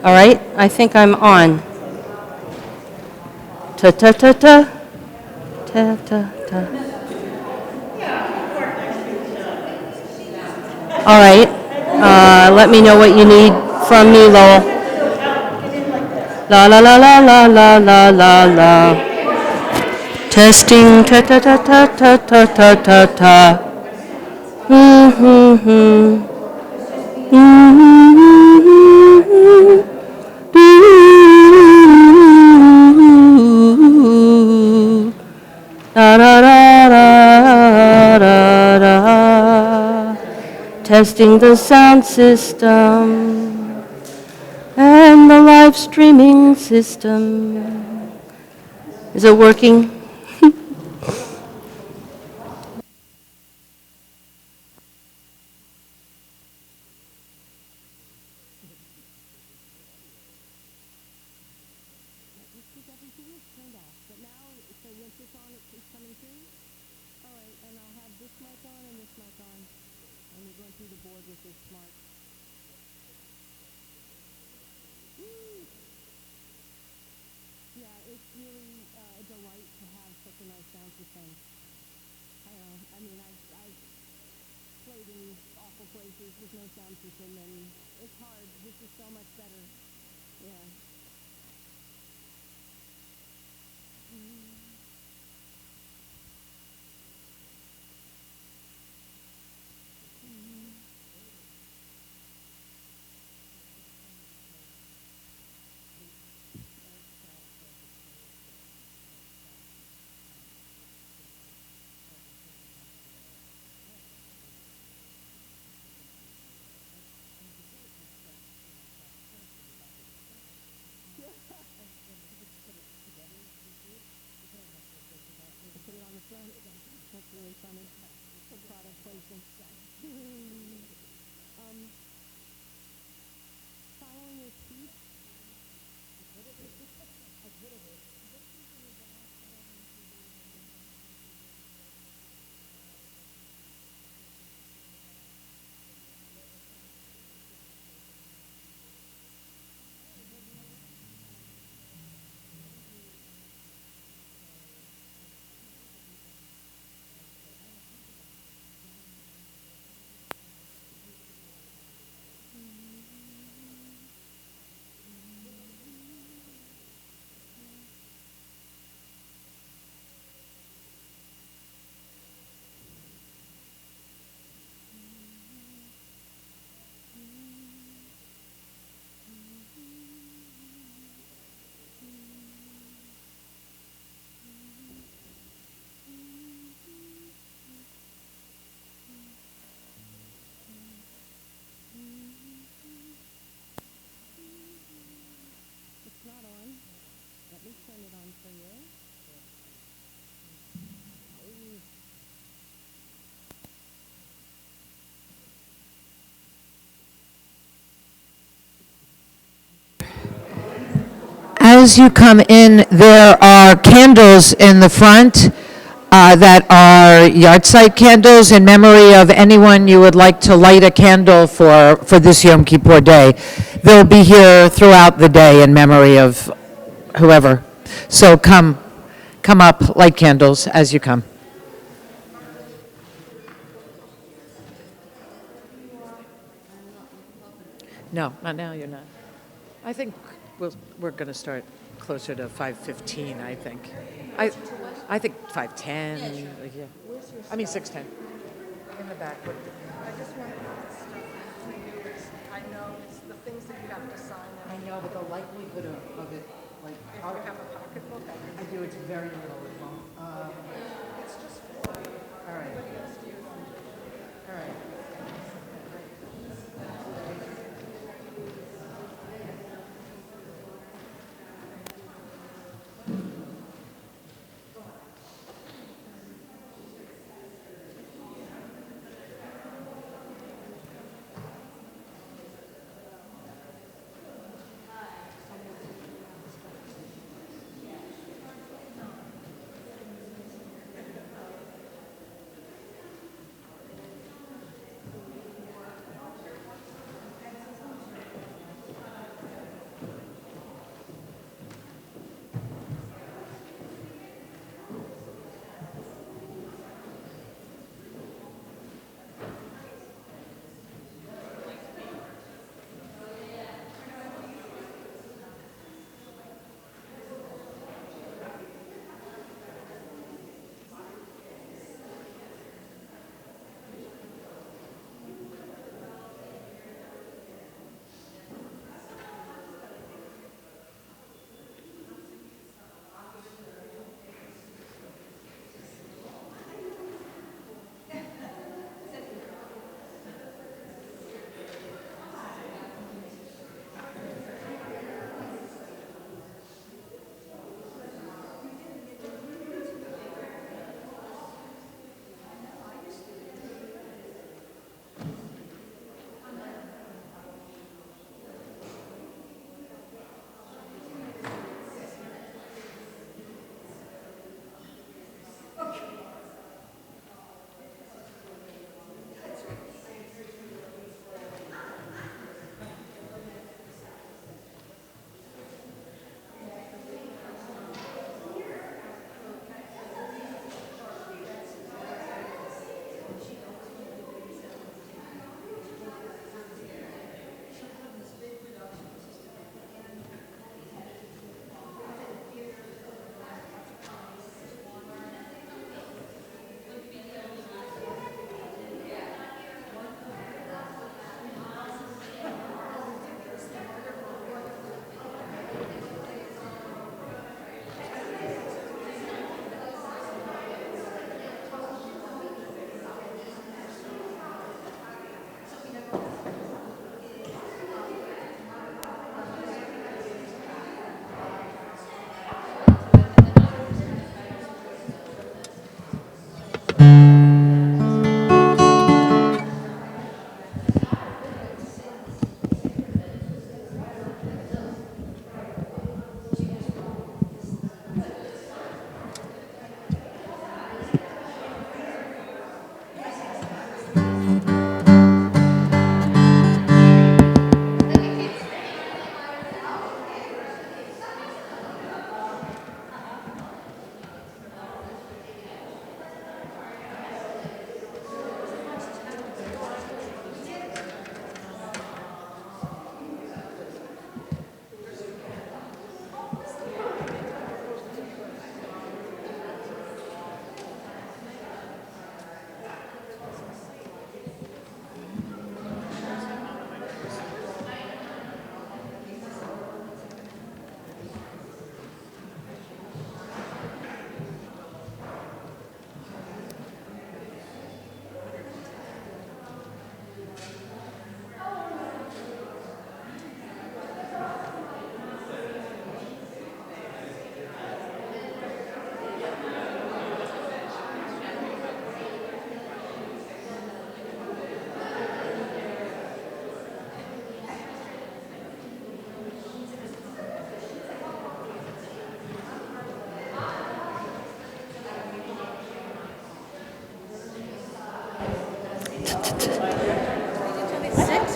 All right, I think I'm on. Ta ta ta ta. Ta ta ta. All right. Let me know what you need from me, Lowell. La la la la la la la la la. Testing ta ta ta ta ta ta ta ta ta. Mm-hmm. Da, da, da, da, da, da. Testing the sound system and the live streaming system. Is it working? As you come in, there are candles in the front that are yard site candles in memory of anyone you would like to light a candle for this Yom Kippur day. They'll be here throughout the day in memory of whoever. So come up, light candles as you come. No, not now, you're not. I think we're going to start closer to 5:15, I think. I think 5:10. Yeah. I mean 6:10. In the back. I just want stuff to use. I know it's the things that you have to sign. I know, but the likelihood of it, like, If you have a pocketbook, I do, it's very little. it's just for you. All right. All right. 6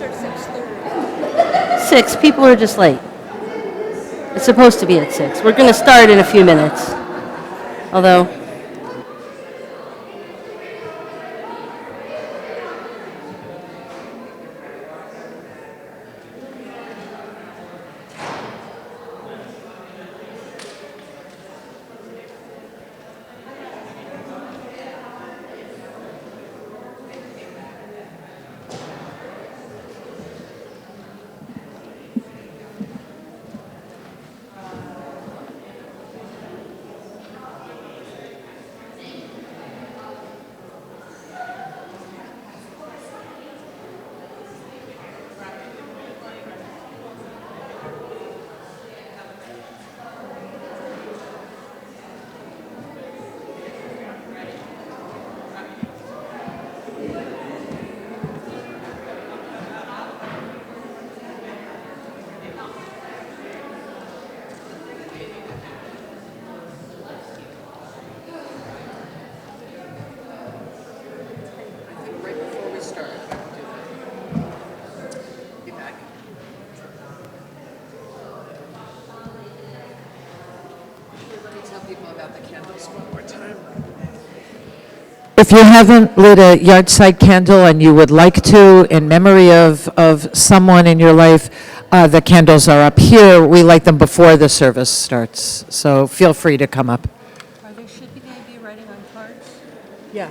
or 6:30? 6. People are just late. It's supposed to be at 6. We're going to start in a few minutes. Although, Right before we start, be back. Let me tell people about the candles one more time. If you haven't lit a yard side candle and you would like to, in memory of someone in your life, the candles are up here. We light them before the service starts, so feel free to come up. Should they be writing on cards? Yeah.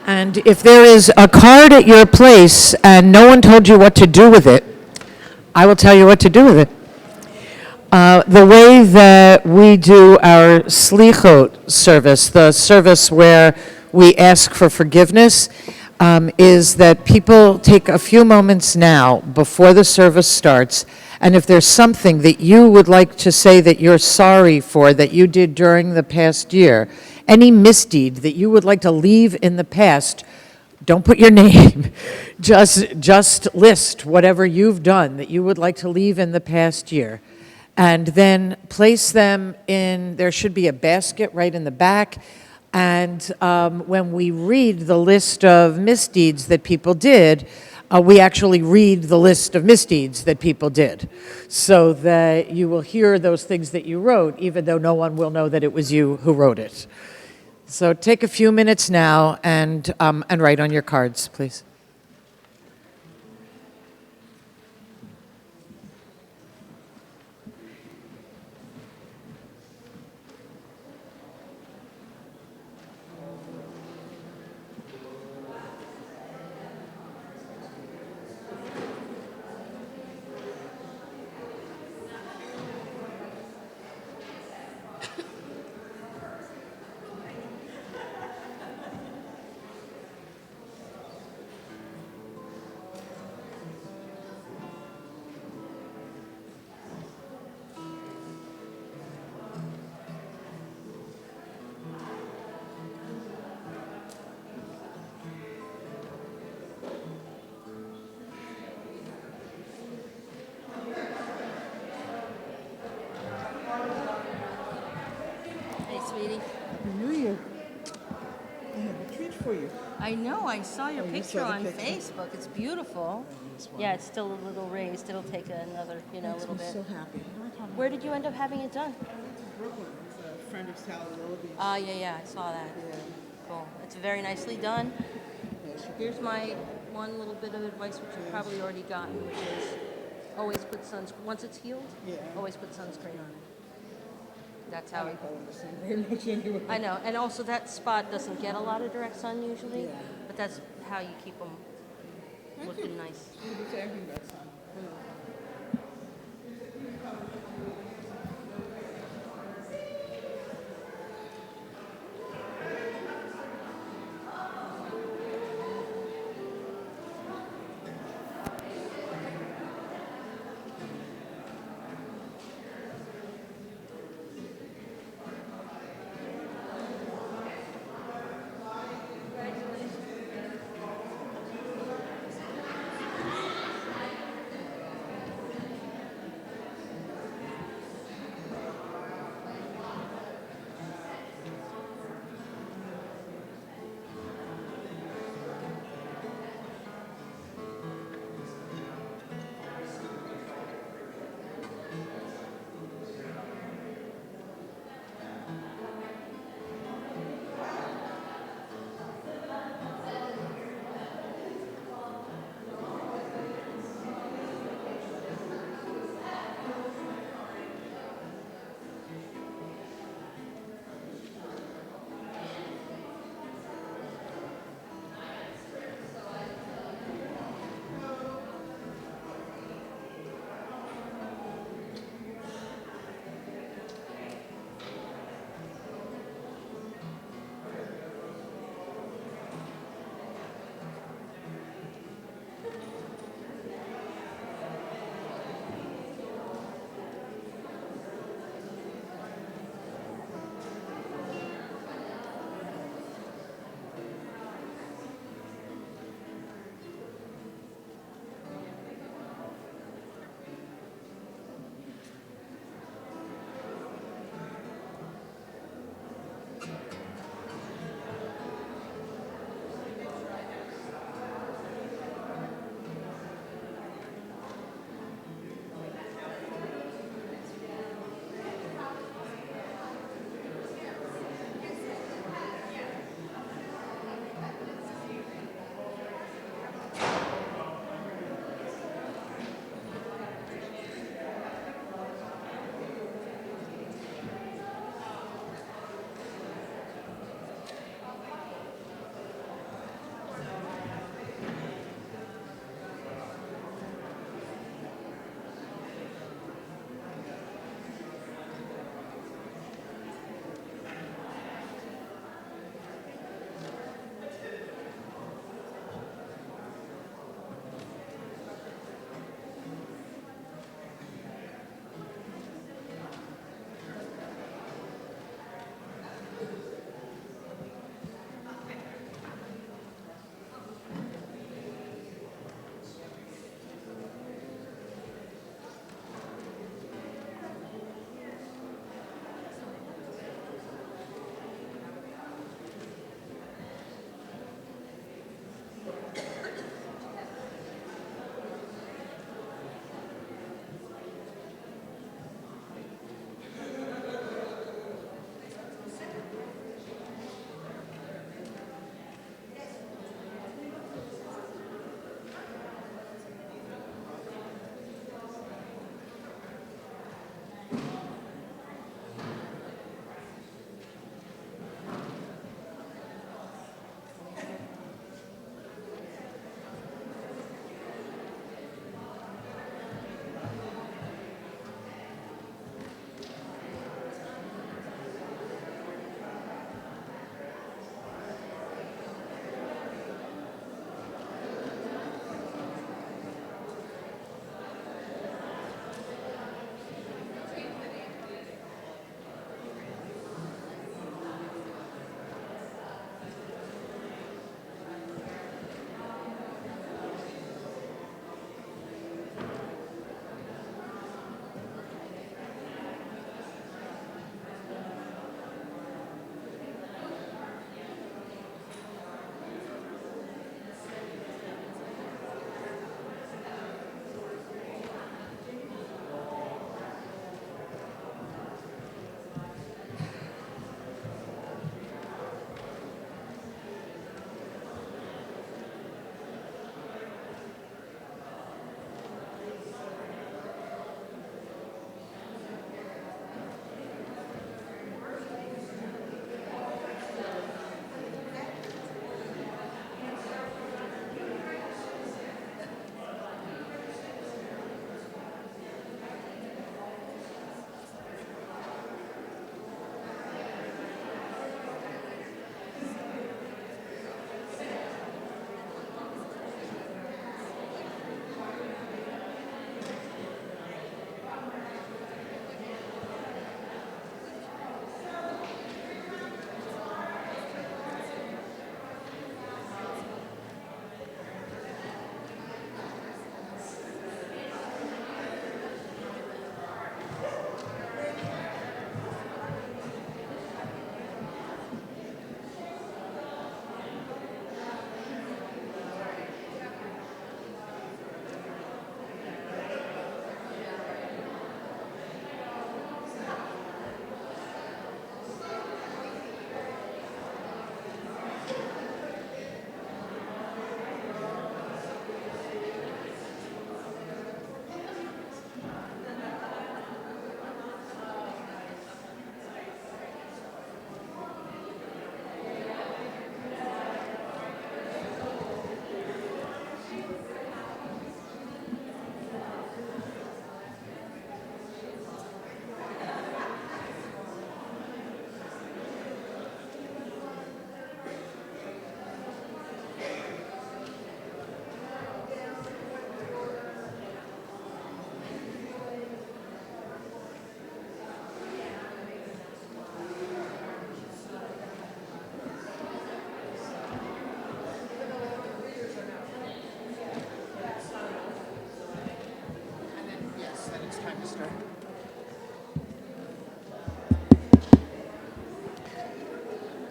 And if there is a card at your place and no one told you what to do with it, I will tell you what to do with it. The way that we do our slichot service, the service where we ask for forgiveness, is that people take a few moments now before the service starts, and if there's something that you would like to say that you're sorry for that you did during the past year, any misdeed that you would like to leave in the past, don't put your name, just list whatever you've done that you would like to leave in the past year. And then place them in, there should be a basket right in the back. And when we read the list of misdeeds that people did, we actually read the list of misdeeds that people did, so that you will hear those things that you wrote, even though no one will know that it was you who wrote it. So take a few minutes now and write on your cards, please. hey, sweetie. Happy New Year. I have a treat for you. I know. I saw your you picture saw the on picture? Facebook. It's beautiful. Yeah, it's still a little raised. It'll take another, Makes little me bit. so happy. Where did you end up having it done? Brooklyn is a friend of Sally Willoughby's. Yeah, I saw that. Yeah. Cool. It's very nicely done. Yeah, Here's my one little bit of advice, which you've probably already gotten, which is always put sunscreen. Once it's healed, Yeah. always put sunscreen on it. That's I how don't it. call it the same very much anyway. I know, and also that spot doesn't get a lot of direct sun usually, Yeah. but that's how you keep them looking nice. You do everything that's on.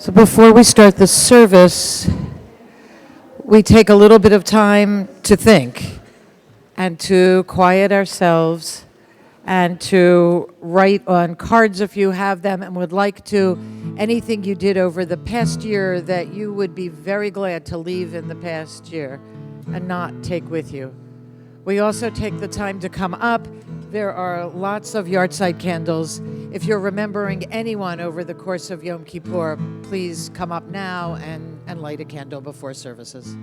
So before we start the service, we take a little bit of time to think and to quiet ourselves and to write on cards if you have them and would like to, anything you did over the past year that you would be very glad to leave in the past year and not take with you. We also take the time to come up. There are lots of yahrzeit candles. If you're remembering anyone over the course of Yom Kippur, please come up now and light a candle before services.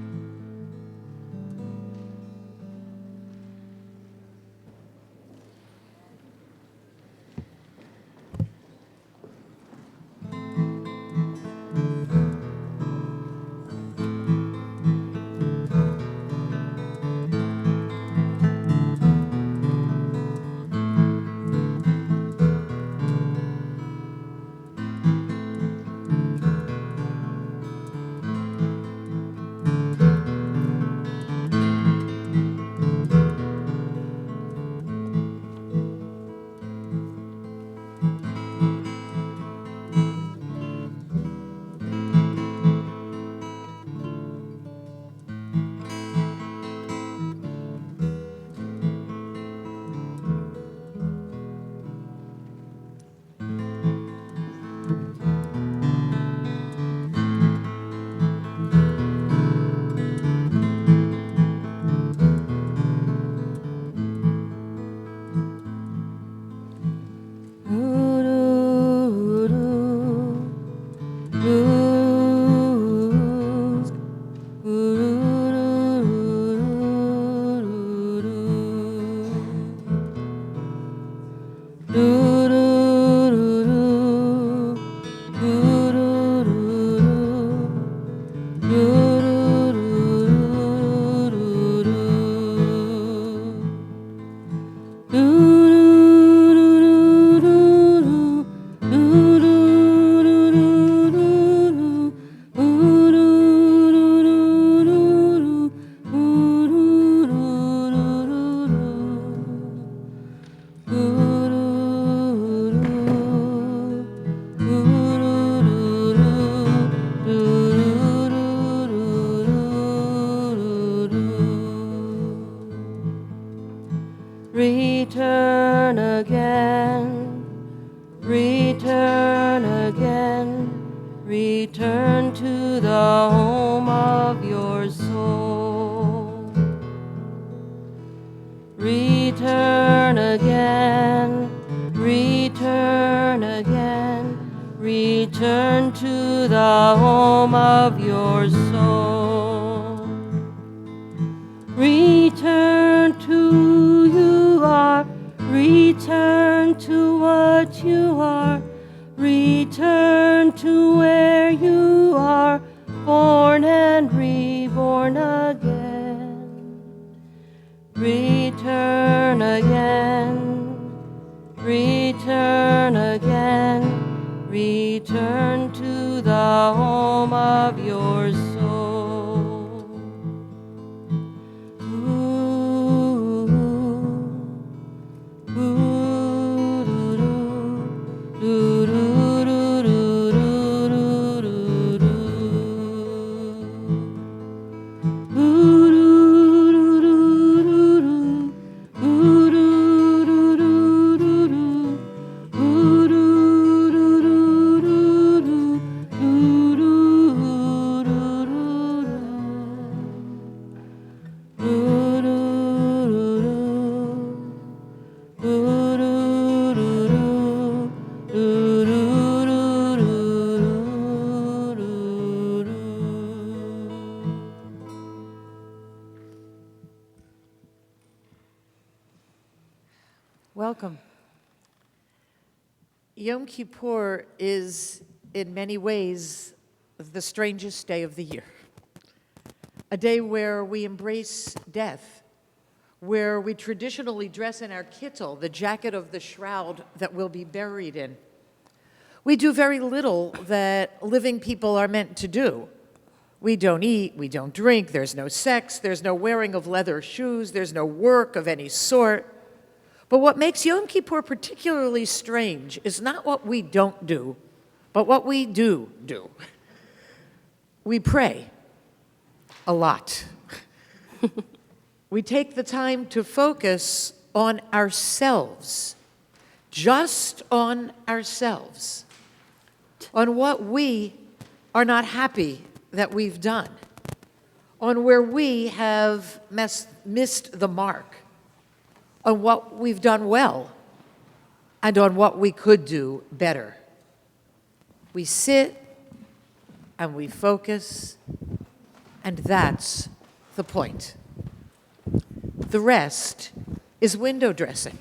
Return again, return again, return to the home of your soul. Return again, return again, return to the home of your soul. Return to who you are, return to what you are, return to where you are, born and reborn again. Return again, return again, return to the home of your soul. Welcome. Yom Kippur is, in many ways, the strangest day of the year. A day where we embrace death, where we traditionally dress in our kittel, the jacket of the shroud that we'll be buried in. We do very little that living people are meant to do. We don't eat, we don't drink, there's no sex, there's no wearing of leather shoes, there's no work of any sort. But what makes Yom Kippur particularly strange is not what we don't do, but what we do. We pray a lot. We take the time to focus on ourselves, just on ourselves, on what we are not happy that we've done, on where we have missed the mark, on what we've done well, and on what we could do better. We sit and we focus, and that's the point. The rest is window dressing.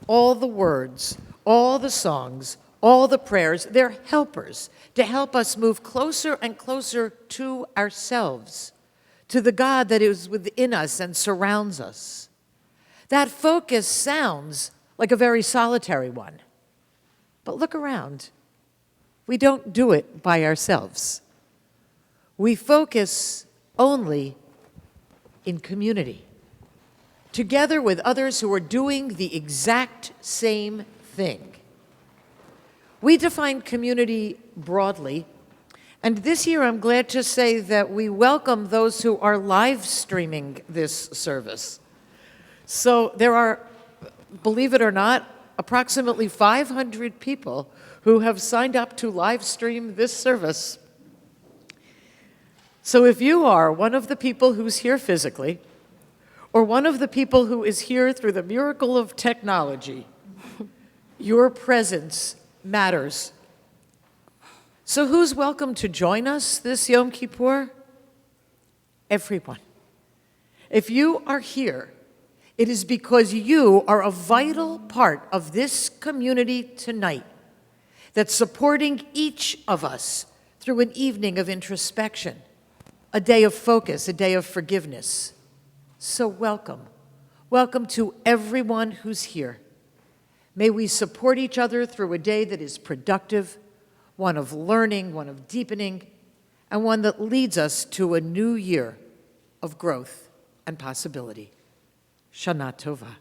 All the words, all the songs, all the prayers, they're helpers to help us move closer and closer to ourselves, to the God that is within us and surrounds us. That focus sounds like a very solitary one. But look around. We don't do it by ourselves. We focus only in community, together with others who are doing the exact same thing. We define community broadly, and this year I'm glad to say that we welcome those who are live streaming this service. So there are, believe it or not, approximately 500 people who have signed up to live stream this service. So if you are one of the people who's here physically, or one of the people who is here through the miracle of technology, your presence matters. So who's welcome to join us this Yom Kippur? Everyone. If you are here, it is because you are a vital part of this community tonight that's supporting each of us through an evening of introspection, a day of focus, a day of forgiveness. So welcome. Welcome to everyone who's here. May we support each other through a day that is productive, one of learning, one of deepening, and one that leads us to a new year of growth and possibility. Shana Tova.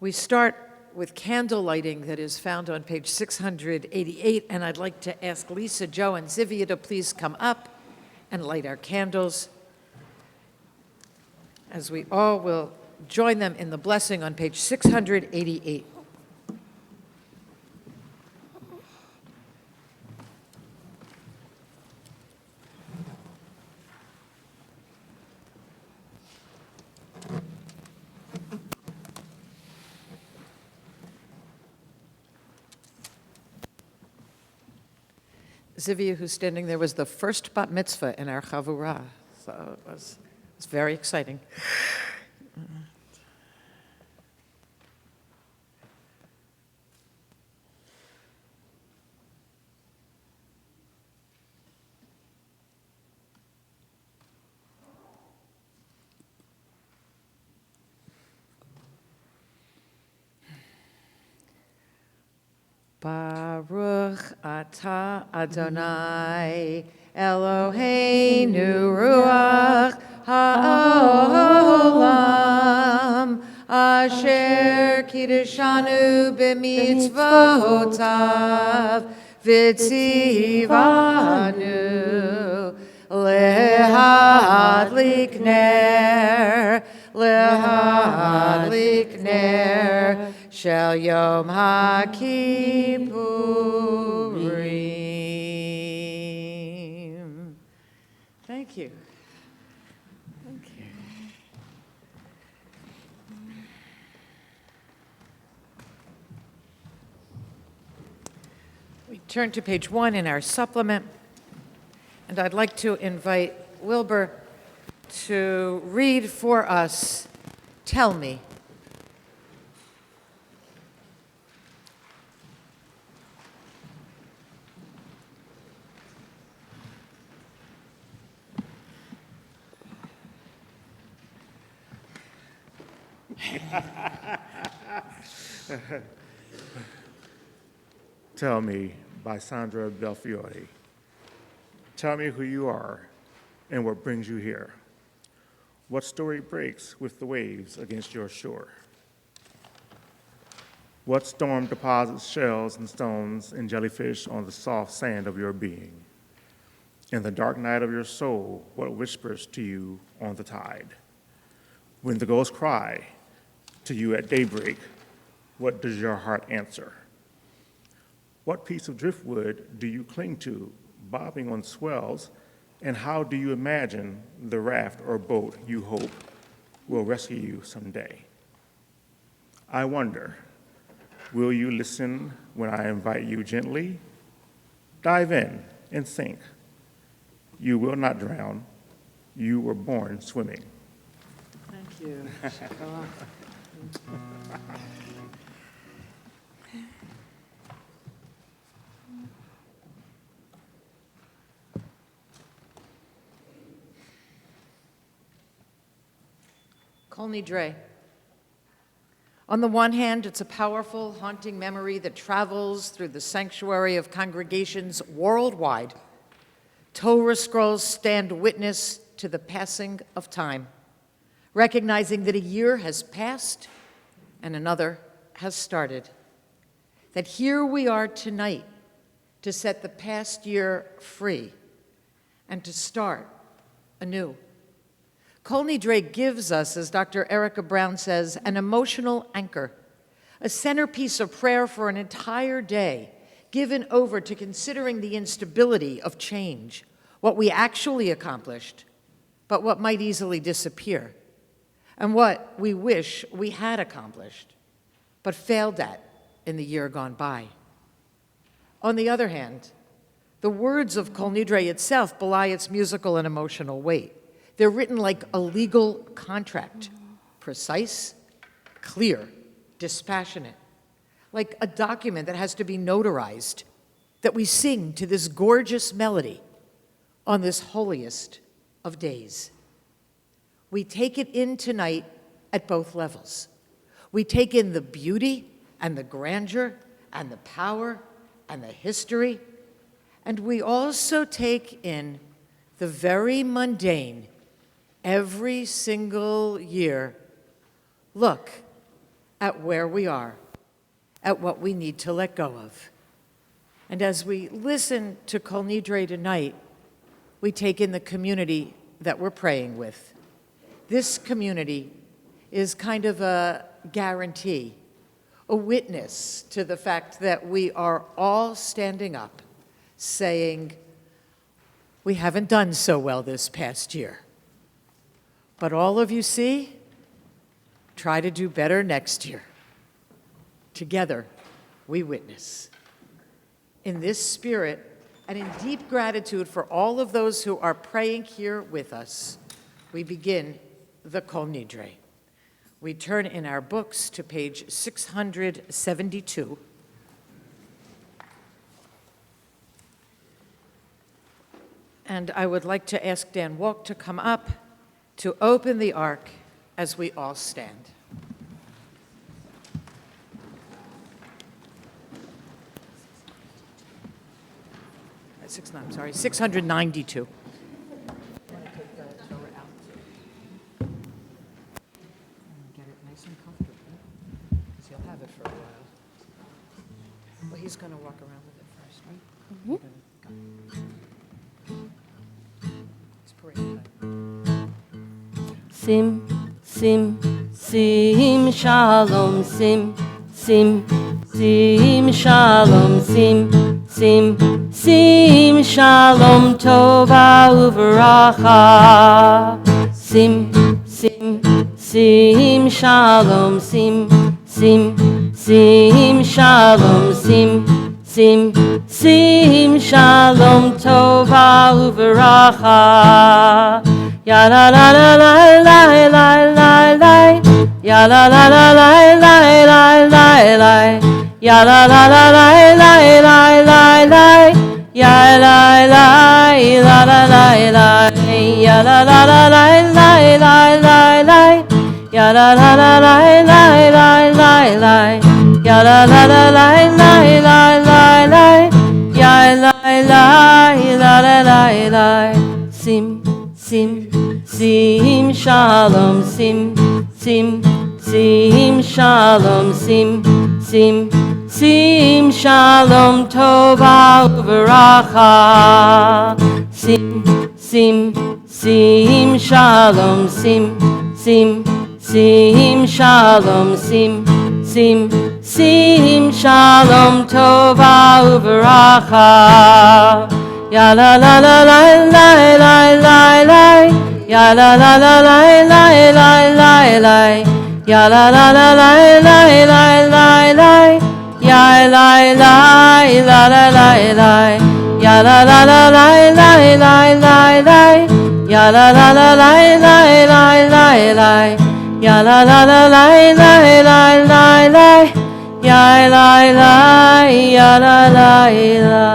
We start with candle lighting that is found on page 688, and I'd like to ask Lisa, Joe, and Zivia to please come up and light our candles, as we all will join them in the blessing on page 688. Zivia, who's standing there, was the first bat mitzvah in our Chavurah, so it was very exciting. Baruch atah Adonai Eloheinu ruach ha'olam asher kiddushanu b'mitzvotav v'tzivanu lehadlik ner Shel Yom HaKippurim. Thank you. Thank you. We turn to page 1 in our supplement, and I'd like to invite Wilbur to read for us, Tell Me. Tell Me by Sandra Belfiore. Tell me who you are and what brings you here. What story breaks with the waves against your shore? What storm deposits shells and stones and jellyfish on the soft sand of your being? In the dark night of your soul, what whispers to you on the tide? When the ghosts cry to you at daybreak, what does your heart answer? What piece of driftwood do you cling to, bobbing on swells, and how do you imagine the raft or boat you hope will rescue you someday? I wonder, will you listen when I invite you gently? Dive in and sink. You will not drown. You were born swimming. Thank you. Kol Nidre. On the one hand, it's a powerful, haunting memory that travels through the sanctuary of congregations worldwide. Torah scrolls stand witness to the passing of time, recognizing that a year has passed and another has started. That here we are tonight to set the past year free and to start anew. Kol Nidre gives us, as Dr. Erica Brown says, an emotional anchor, a centerpiece of prayer for an entire day, given over to considering the instability of change, what we actually accomplished, but what might easily disappear, and what we wish we had accomplished, but failed at in the year gone by. On the other hand, the words of Kol Nidre itself belie its musical and emotional weight. They're written like a legal contract, precise, clear, dispassionate, like a document that has to be notarized, that we sing to this gorgeous melody on this holiest of days. We take it in tonight at both levels. We take in the beauty and the grandeur and the power and the history, and we also take in the very mundane, every single year, look at where we are, at what we need to let go of. And as we listen to Kol Nidre tonight, we take in the community that we're praying with. This community is kind of a guarantee, a witness to the fact that we are all standing up, saying, we haven't done so well this past year. But all of you see, try to do better next year. Together, we witness. In this spirit, and in deep gratitude for all of those who are praying here with us, we begin the Kol Nidre. We turn in our books to page 672. And I would like to ask Dan Walk to come up to open the ark as we all stand. I'm sorry, 692. Get it nice and comfortable, because he'll have it for a while. Well, he's going to walk around with it first, right? It's parade time. Sim, sim, sim, shalom, sim, sim, sim, shalom, sim, sim, sim, shalom, tova uveracha. Sim, sim, sim, shalom, sim, sim, sim, shalom, sim, sim, sim, shalom, tova uveracha. Ya la la la la la la la la. Ya la la la la la la la la. Ya la la la la la la la la. Ya la la la la la la. Ya la la la la la la la la. Ya la la la la la la la la. Ya la la la la la la la la. Ya la la la la la. Sim, sim, sim, shalom, sim, sim, sim, shalom, sim, sim, sim, shalom tova uveracha. Sim, sim, sim, shalom, sim, sim, sim, shalom, sim, sim, sim, shalom tova uveracha. Ya la la la la la la la la. Ya la la la la la la la la. Ya la la la la la la la la. Ya la la la la la la. Ya la la la la la la la la. Ya la la la la la la la la. Ya la la la la la la la la. Ya la la ya la la la.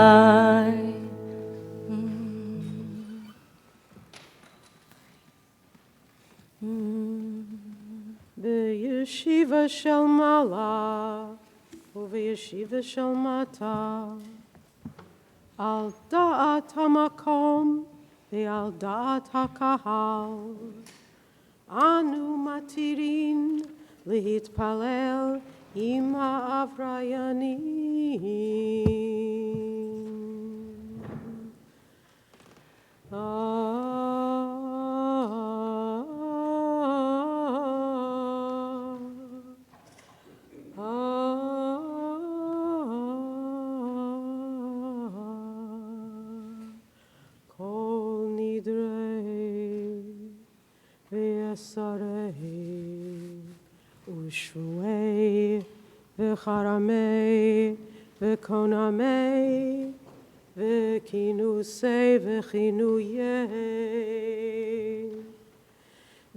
בישיבה של מעלה ובישיבה של מטה, על דעת המקום ועל דעת הקהל, אנו מתירים להתפלל עם האבריינים. Kol Nidre ve'asarei u'shvuei ve'charamei ve'konamei ve'kinusei ve'chinuyei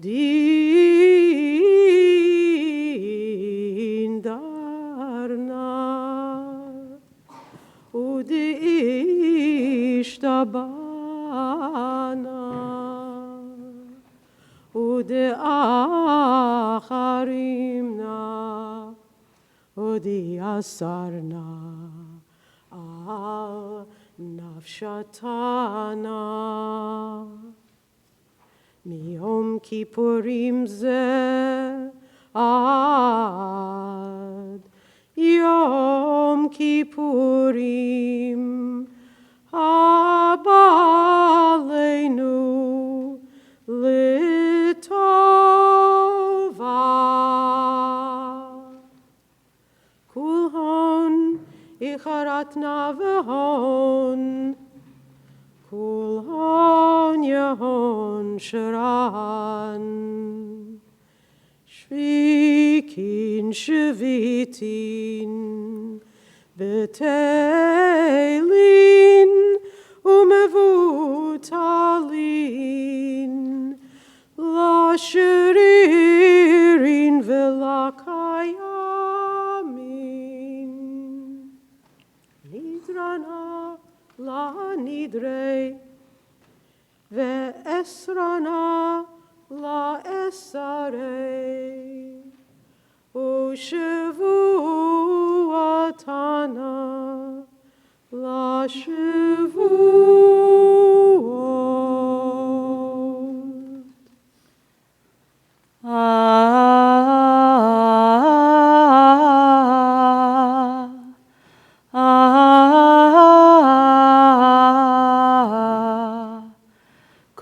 din darna u'di'ishtabana u'de'acharimna u'di'asarna al nafshatana. מיום כיפורים זה עד יום כיפורים הבא עלינו לטובה. כולהון איחרתנה והון, כולהון יהון שרן, שוויקין שביטין, בטלין ומבוטלין, לשרירין ולקיימין. נדרנה לנדרי, ואסרנה לאסרי, ושבועתנה לשבועות.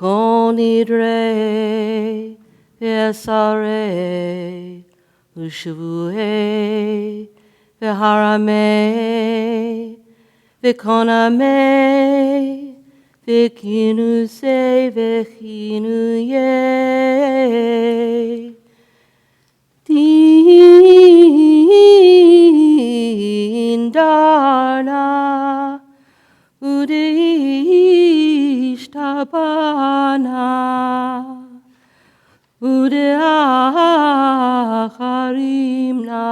Kol Nidre ve'asarei u'shvuei ve'haramei ve'konamei ve'kinusei ve'chinuyei din darna u'di'ishtabana u'de'acharimna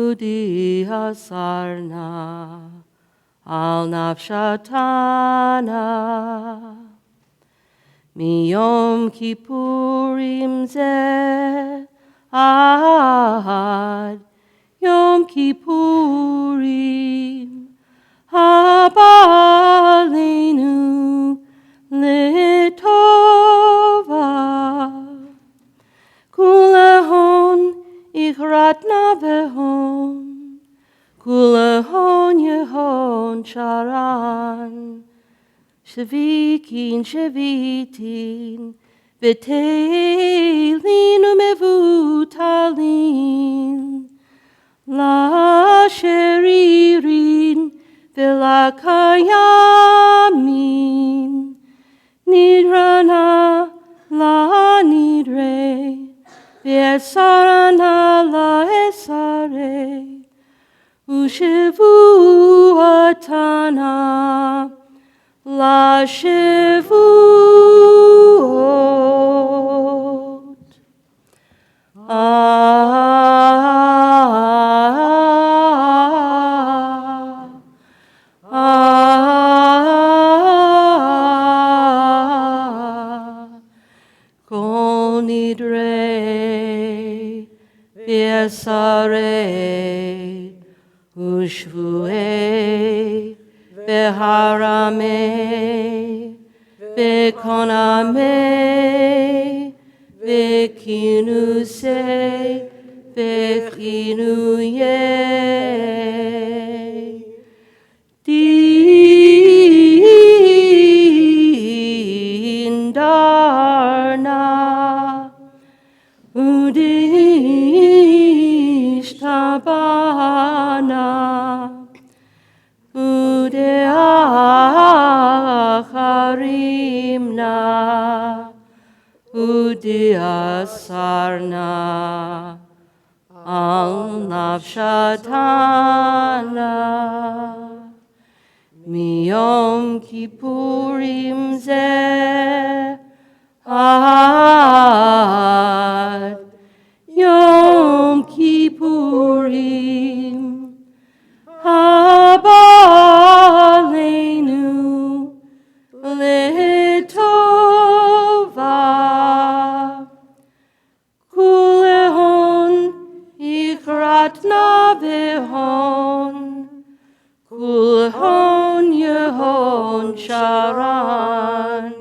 u'di'asarna al nafshatana. Miyom kippurim ze ad yom kippurim haba aleinu letova. Kulehon ichratna Haran. Shavikin, Shavitin, V'teilin u'mevutalin, La sheririn, V'la kayamin, Nidrana, La nidre, V'esarana, La esare, Ushevuatana, La Shavuot. Kol Nidre, V'esare, Ushvuei, V'harame, V'koname, V'kinuse, V'chinuye. Dindarna, Udishtabana, Udeacharimna, Udeasarna, Al nafshatana, Miyom Kippurim zeh ad Yom Kippurim haba aleinu letova kulehon ikratna vehon kulehon yehon sharan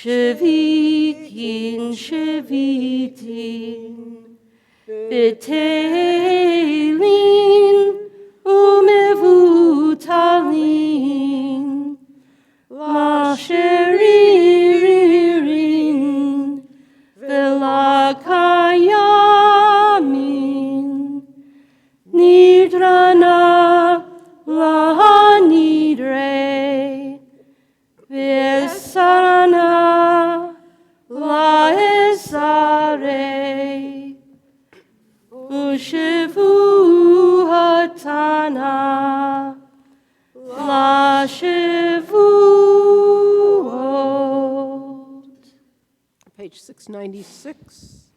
Shavikin, Shavitin, B'teilin u'mevutalin, La sheririn, V'la kayamin, Nidrana, La nidre, V'esarana, La esare, Ushevuatana, La Shavuot. Page 696.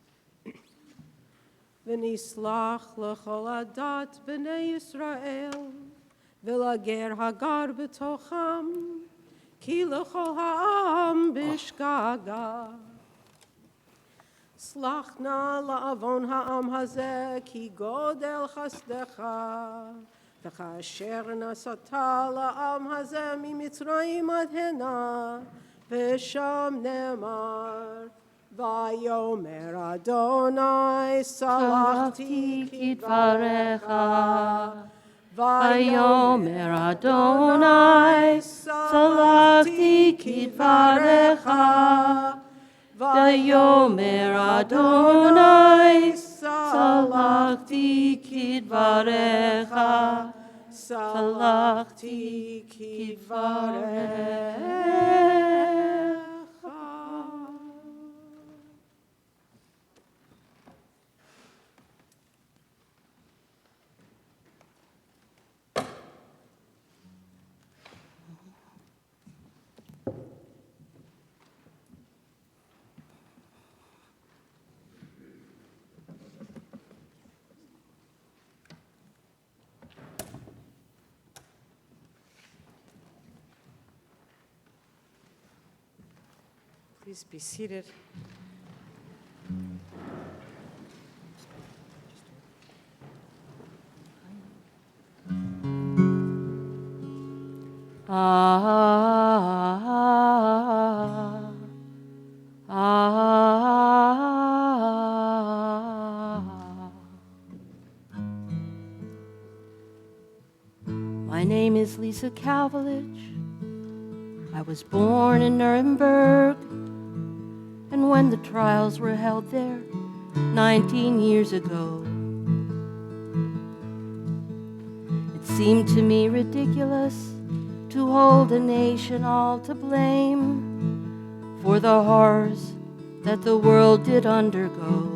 V'nislach l'chol adat b'nei Yisrael, v'lager hagar b'tocham, ki l'chol ha'am b'shgaga. Slach na la'avon ha'am hazeh, ki godel chasdecha, v'chasher nasata la'am hazeh mimitzrayim ad hena, v'sham nemar, v'yomer Adonai salachti kidvarecha, Vayomer Adonai salachti kidvarecha, Vayomer Adonai salachti kidvarecha, salachti kidvarecha. Please be seated. My name is Lisa. Teresa Calvalich. I was born in Nuremberg, and when the trials were held there 19 years ago, it seemed to me ridiculous to hold a nation all to blame for the horrors that the world did undergo.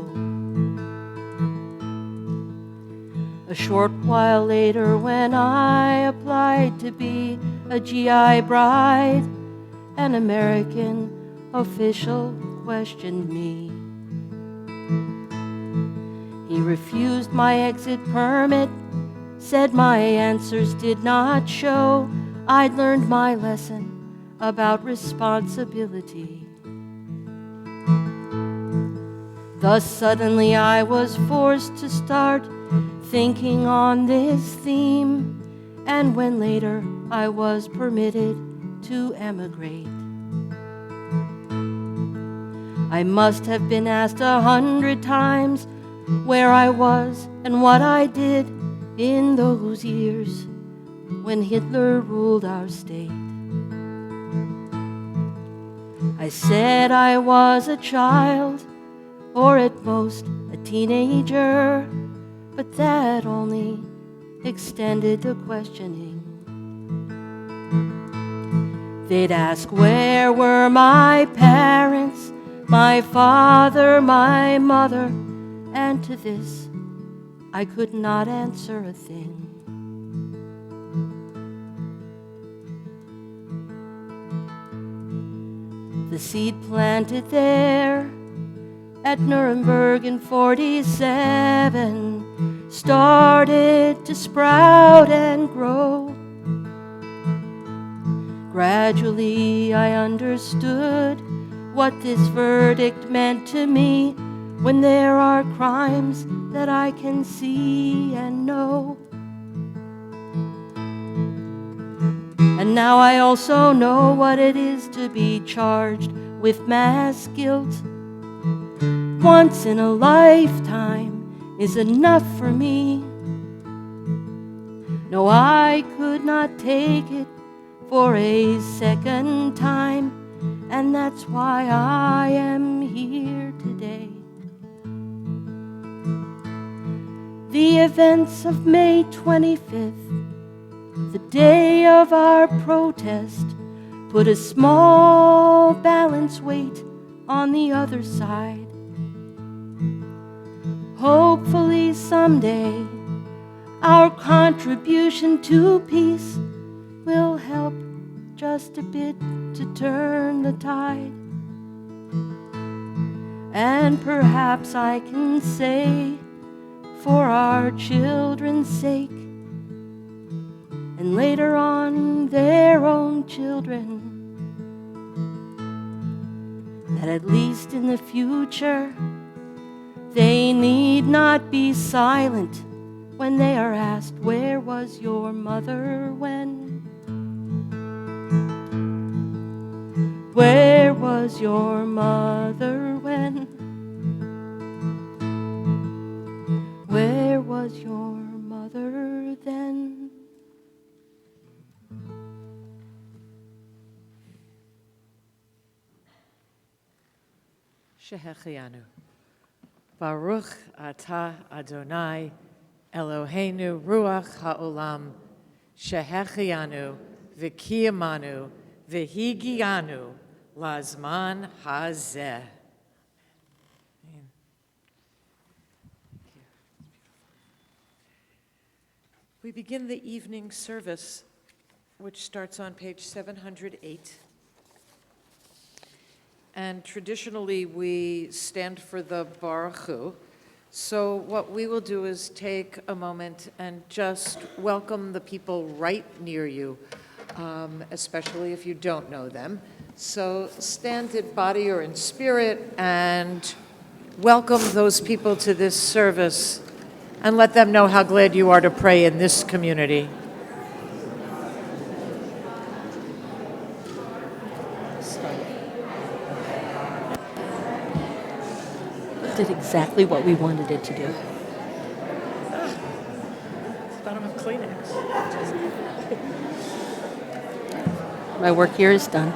A short while later, when I applied to be a GI bride, an American official questioned me. He refused my exit permit, said my answers did not show I'd learned my lesson about responsibility. Thus suddenly I was forced to start thinking on this theme, and when later I was permitted to emigrate, I must have been asked 100 times where I was and what I did in those years when Hitler ruled our state. I said I was a child, or at most a teenager, but that only extended the questioning. They'd ask where were my parents, my father, my mother, and to this I could not answer a thing. The seed planted there at Nuremberg in 47 started to sprout and grow. Gradually I understood what this verdict meant to me when there are crimes that I can see and know. And now I also know what it is to be charged with mass guilt. Once in a lifetime is enough for me. No, I could not take it for a second time, and that's why I am here today. The events of May 25th, the day of our protest, put a small balance weight on the other side. Hopefully someday our contribution to peace will help just a bit to turn the tide. And perhaps I can say, for our children's sake, and later on their own children, that at least in the future they need not be silent when they are asked, where was your mother when? Where was your mother when? Where was your mother then? Shehechianu. Baruch atah Adonai Eloheinu ruach haolam shehechianu v'kiyamanu v'higianu lazman hazeh. We begin the evening service, which starts on page 708. And traditionally, we stand for the Baruch Hu. So what we will do is take a moment and just welcome the people right near you, especially if you don't know them. So stand in body or in spirit and welcome those people to this service and let them know how glad you are to pray in this community. Did exactly what we wanted it to do. I don't have Kleenex. My work here is done.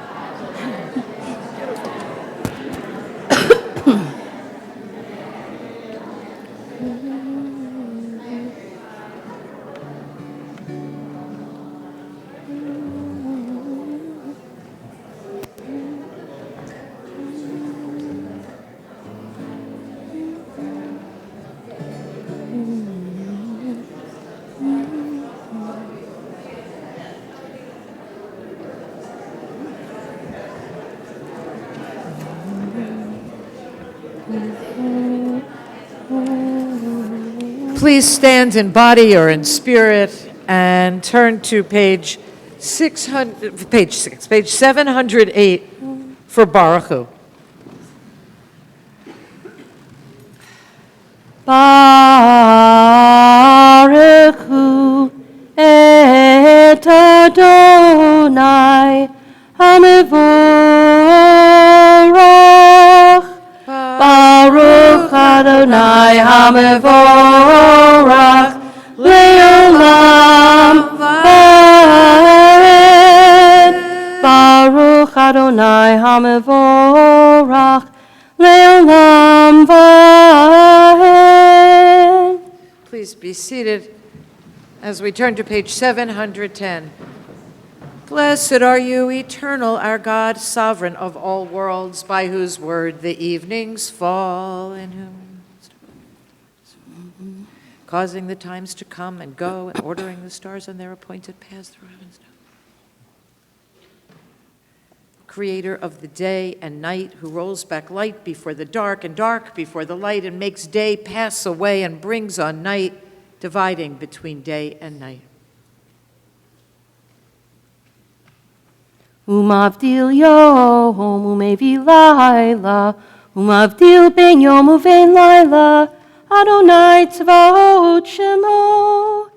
Please stand in body or in spirit and turn to page 708 for Baruch Hu. Baruch Hu et Adonai HaMevorach. Baruch Adonai HaMevorach Le'olam Va'ed. Baruch Adonai HaMevorach Le'olam Va'ed. Please be seated as we turn to page 710. Blessed are you, eternal, our God, sovereign of all worlds, by whose word the evenings fall, in whom causing the times to come and go, and ordering the stars on their appointed paths through heaven's night. Creator of the day and night, who rolls back light before the dark and dark before the light, and makes day pass away and brings on night, dividing between day and night. Umavdil yom umevi laila, umavdil ben yom uven laila, Adonai tzvaot shemo,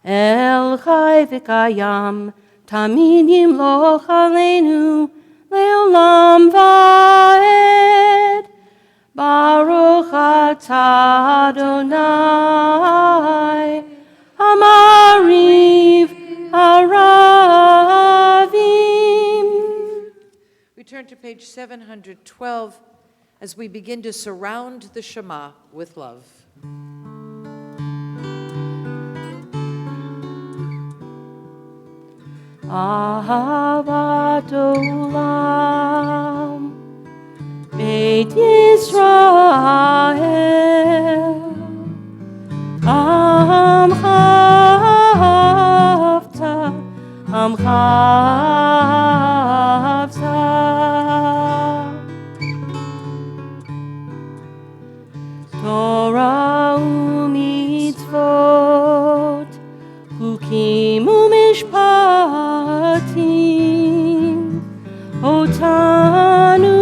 El chai v'kayam, tamid yimloch aleinu, leolam va'ed. Baruch atah Adonai, Amariv Aravim. We turn to page 712 as we begin to surround the Shema with love. Ahavat Olam, Beit Yisrael, Amcha Avta. Torah u'mitzvot, chukim u'mishpatim, otanu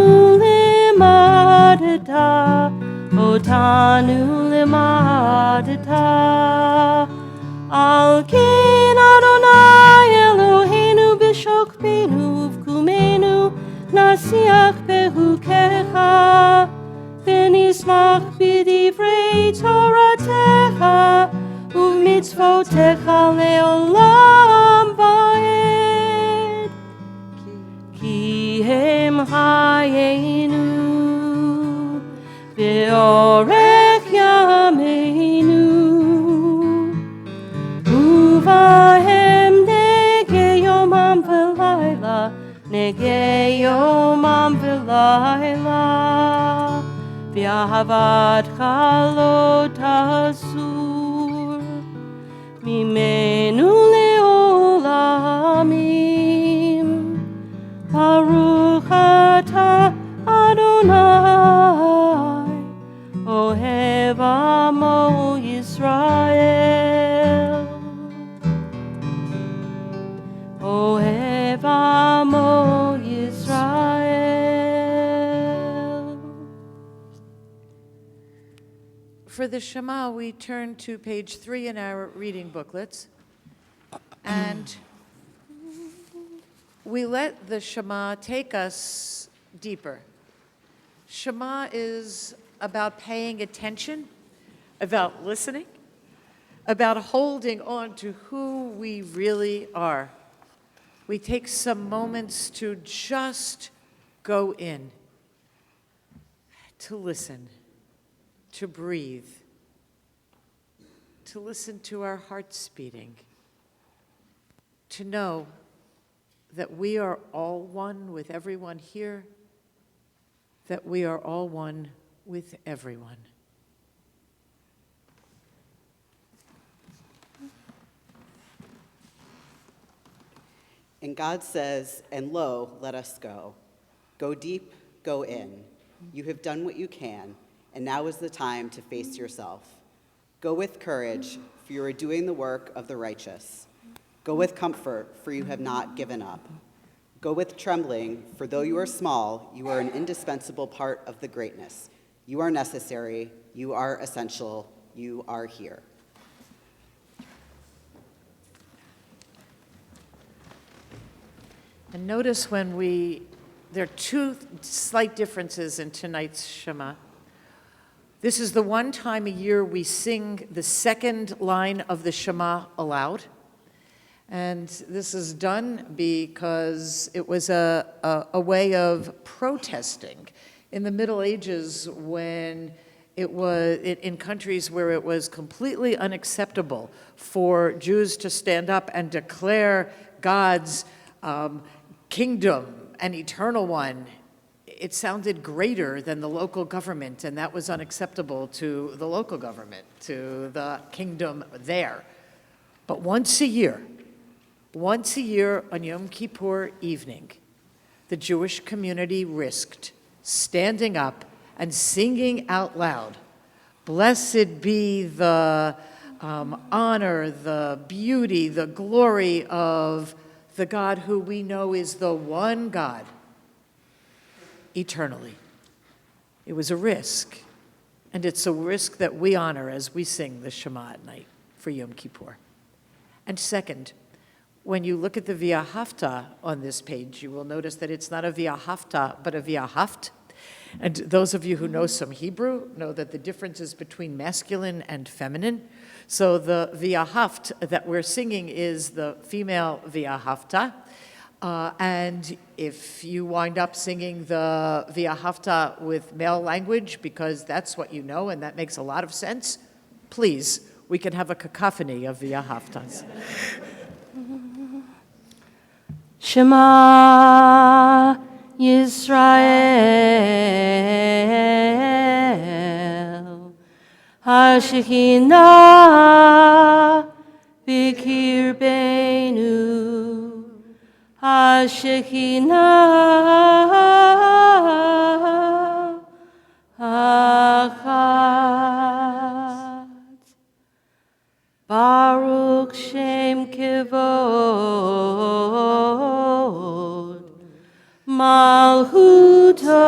limadata. Al ken Adonai Eloheinu b'shokbenu v'kumenu, nasiach behukecha, v'nismach b'divrei Toratecha, u'mitzvotecha le'olam va'ed. Ki hem hayenu, v'orech yameinu, uvahem negei yomam v'layla, v'ahavatcha lo tasur, mimenu le'olamim. Baruch atah Adonai, ohev amo Yisrael. Ohev amo Yisrael. For the Shema, we turn to page 3 in our reading booklets, and we let the Shema take us deeper. Shema is about paying attention, about listening, about holding on to who we really are. we take some moments to just go in, to listen, to breathe, to listen to our hearts beating, to know that we are all one with everyone here, that we are all one with everyone. And God says, and lo, let us go. Go deep, go in. You have done what you can, and now is the time to face yourself. Go with courage, for you are doing the work of the righteous. Go with comfort, for you have not given up. Go with trembling, for though you are small, you are an indispensable part of the greatness. You are necessary, you are essential, you are here. And notice there are two slight differences in tonight's Shema. This is the one time a year we sing the second line of the Shema aloud. And this is done because it was a way of protesting in the Middle Ages when it was in countries where it was completely unacceptable for Jews to stand up and declare God's kingdom, an eternal one. It sounded greater than the local government, and that was unacceptable to the local government, to the kingdom there. But once a year on Yom Kippur evening, the Jewish community risked standing up and singing out loud, "Blessed be the honor, the beauty, the glory of the God who we know is the one God eternally." It was a risk, and it's a risk that we honor as we sing the Shema at night for Yom Kippur. And second, when you look at the V'ahavta on this page, you will notice that it's not a V'ahavta, but a V'ahaft. And those of you who know some Hebrew know that the difference is between masculine and feminine. So the V'ahaft that we're singing is the female V'ahavta. And if you wind up singing the V'ahavta with male language, because that's what you know and that makes a lot of sense, please, we can have a cacophony of V'ahavtas. Shema Yisrael HaShekhinah B'kirbeinu HaShekhinah Achad Baruch Shem Kevod Malchuto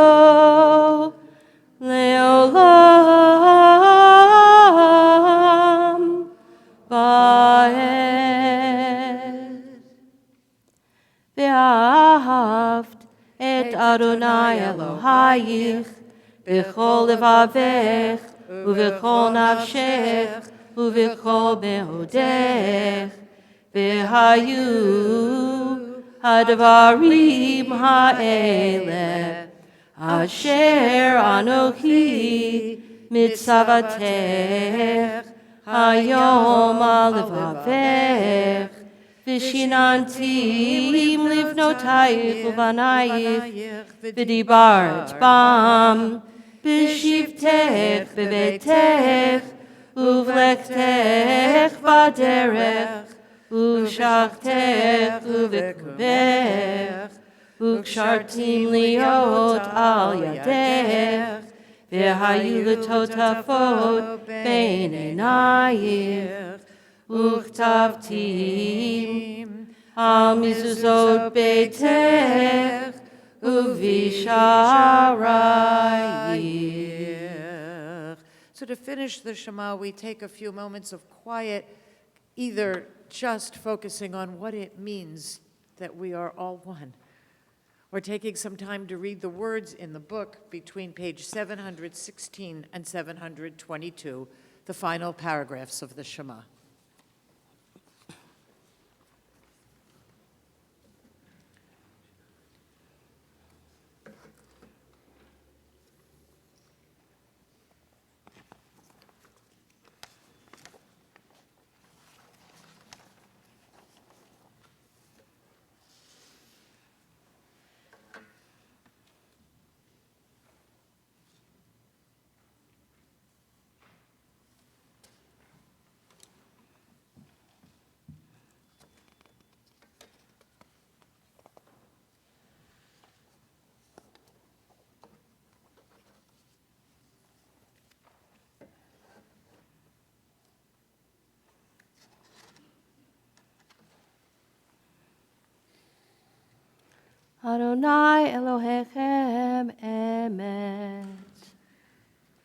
Leolam Vaed Ve'ahavt et Adonai Elohayich B'chol levavech u'v'chol nafshech u'v'chol mehodech v'hayu hadvarim ha'eleh asher anochi mitzavatech hayom al levavech v'shinantim livnotayich u'banayich v'dibart bam b'shivtech b'beitech uvlechtech baderech uvshachtech uvekubech ukshartim liot al yadech v'hayu l'totafot bein einayich uchtavtim al mizuzot beitech uvisharayich. So to finish the Shema, we take a few moments of quiet, either just focusing on what it means that we are all one, or taking some time to read the words in the book between page 716 and 722, the final paragraphs of the Shema. Adonai Elohechem Emet.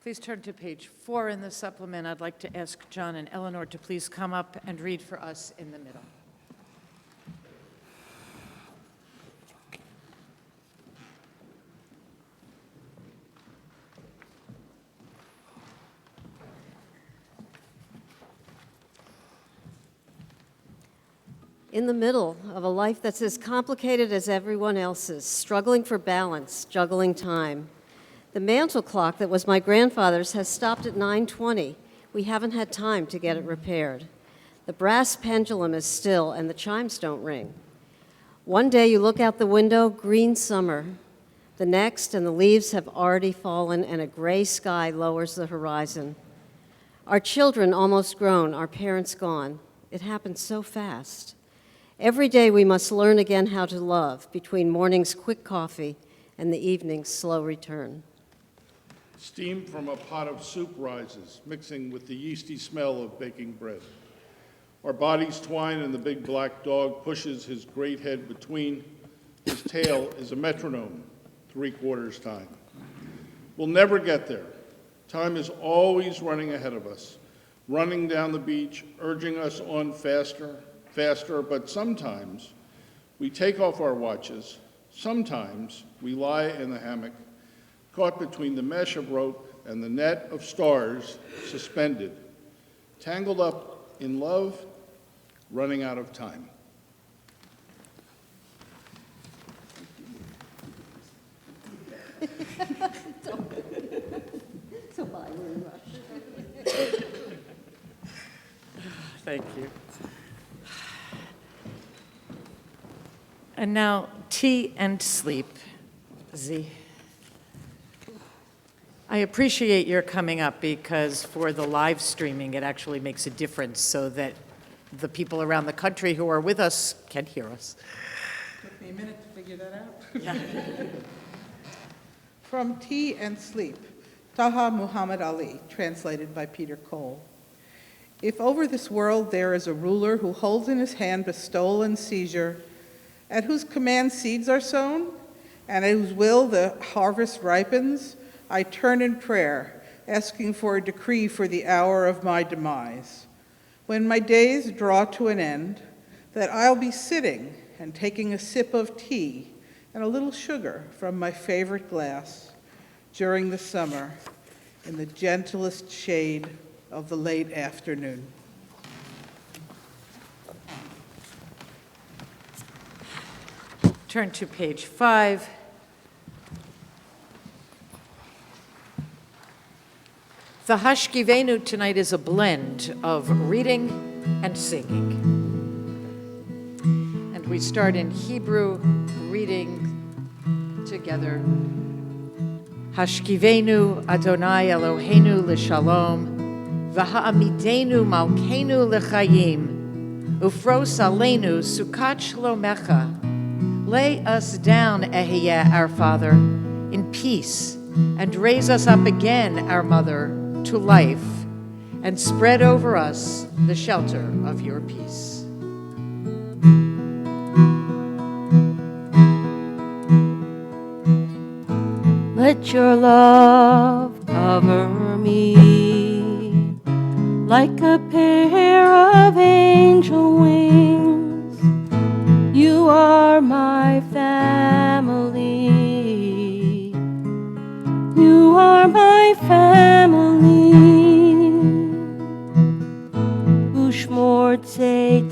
Please turn to page 4 in the supplement. I'd like to ask John and Eleanor to please come up and read for us in the middle. In the middle of a life that's as complicated as everyone else's, struggling for balance, juggling time. The mantle clock that was my grandfather's has stopped at 9:20. We haven't had time to get it repaired. The brass pendulum is still and the chimes don't ring. One day you look out the window, green summer. The next, and the leaves have already fallen and a gray sky lowers the horizon. Our children almost grown, our parents gone. It happened so fast. Every day we must learn again how to love between morning's quick coffee and the evening's slow return. Steam from a pot of soup rises, mixing with the yeasty smell of baking bread. Our bodies twine and the big black dog pushes his great head between. His tail is a metronome, 3/4 time. We'll never get there. Time is always running ahead of us, running down the beach, urging us on faster, but sometimes we take off our watches, sometimes we lie in the hammock, caught between the mesh of rope and the net of stars suspended, tangled up in love, running out of time. Thank you. And now, tea and sleep. Z. I appreciate your coming up because for the live streaming, it actually makes a difference so that the people around the country who are with us can hear us. Took me a minute to figure that out. Yeah. From Tea and Sleep, Taha Muhammad Ali, translated by Peter Cole. If over this world there is a ruler who holds in his hand bestowal and seizure, at whose command seeds are sown, and at whose will the harvest ripens, I turn in prayer, asking for a decree for the hour of my demise. When my days draw to an end, that I'll be sitting and taking a sip of tea and a little sugar from my favorite glass during the summer in the gentlest shade of the late afternoon. Turn to page 5. The Hashkivenu tonight is a blend of reading and singing. And we start in Hebrew, reading together. Hashkivenu Adonai Eloheinu l'shalom, v'ha'amidenu malkeinu l'chayim, ufros aleinu sukat shlomecha. Lay us down, Ehyeh, our Father, in peace, and raise us up again, our Mother, to life, and spread over us the shelter of your peace. Let your love cover me like a pair of angel wings. You are my family. You are my family. Ushmor tzeiteinu,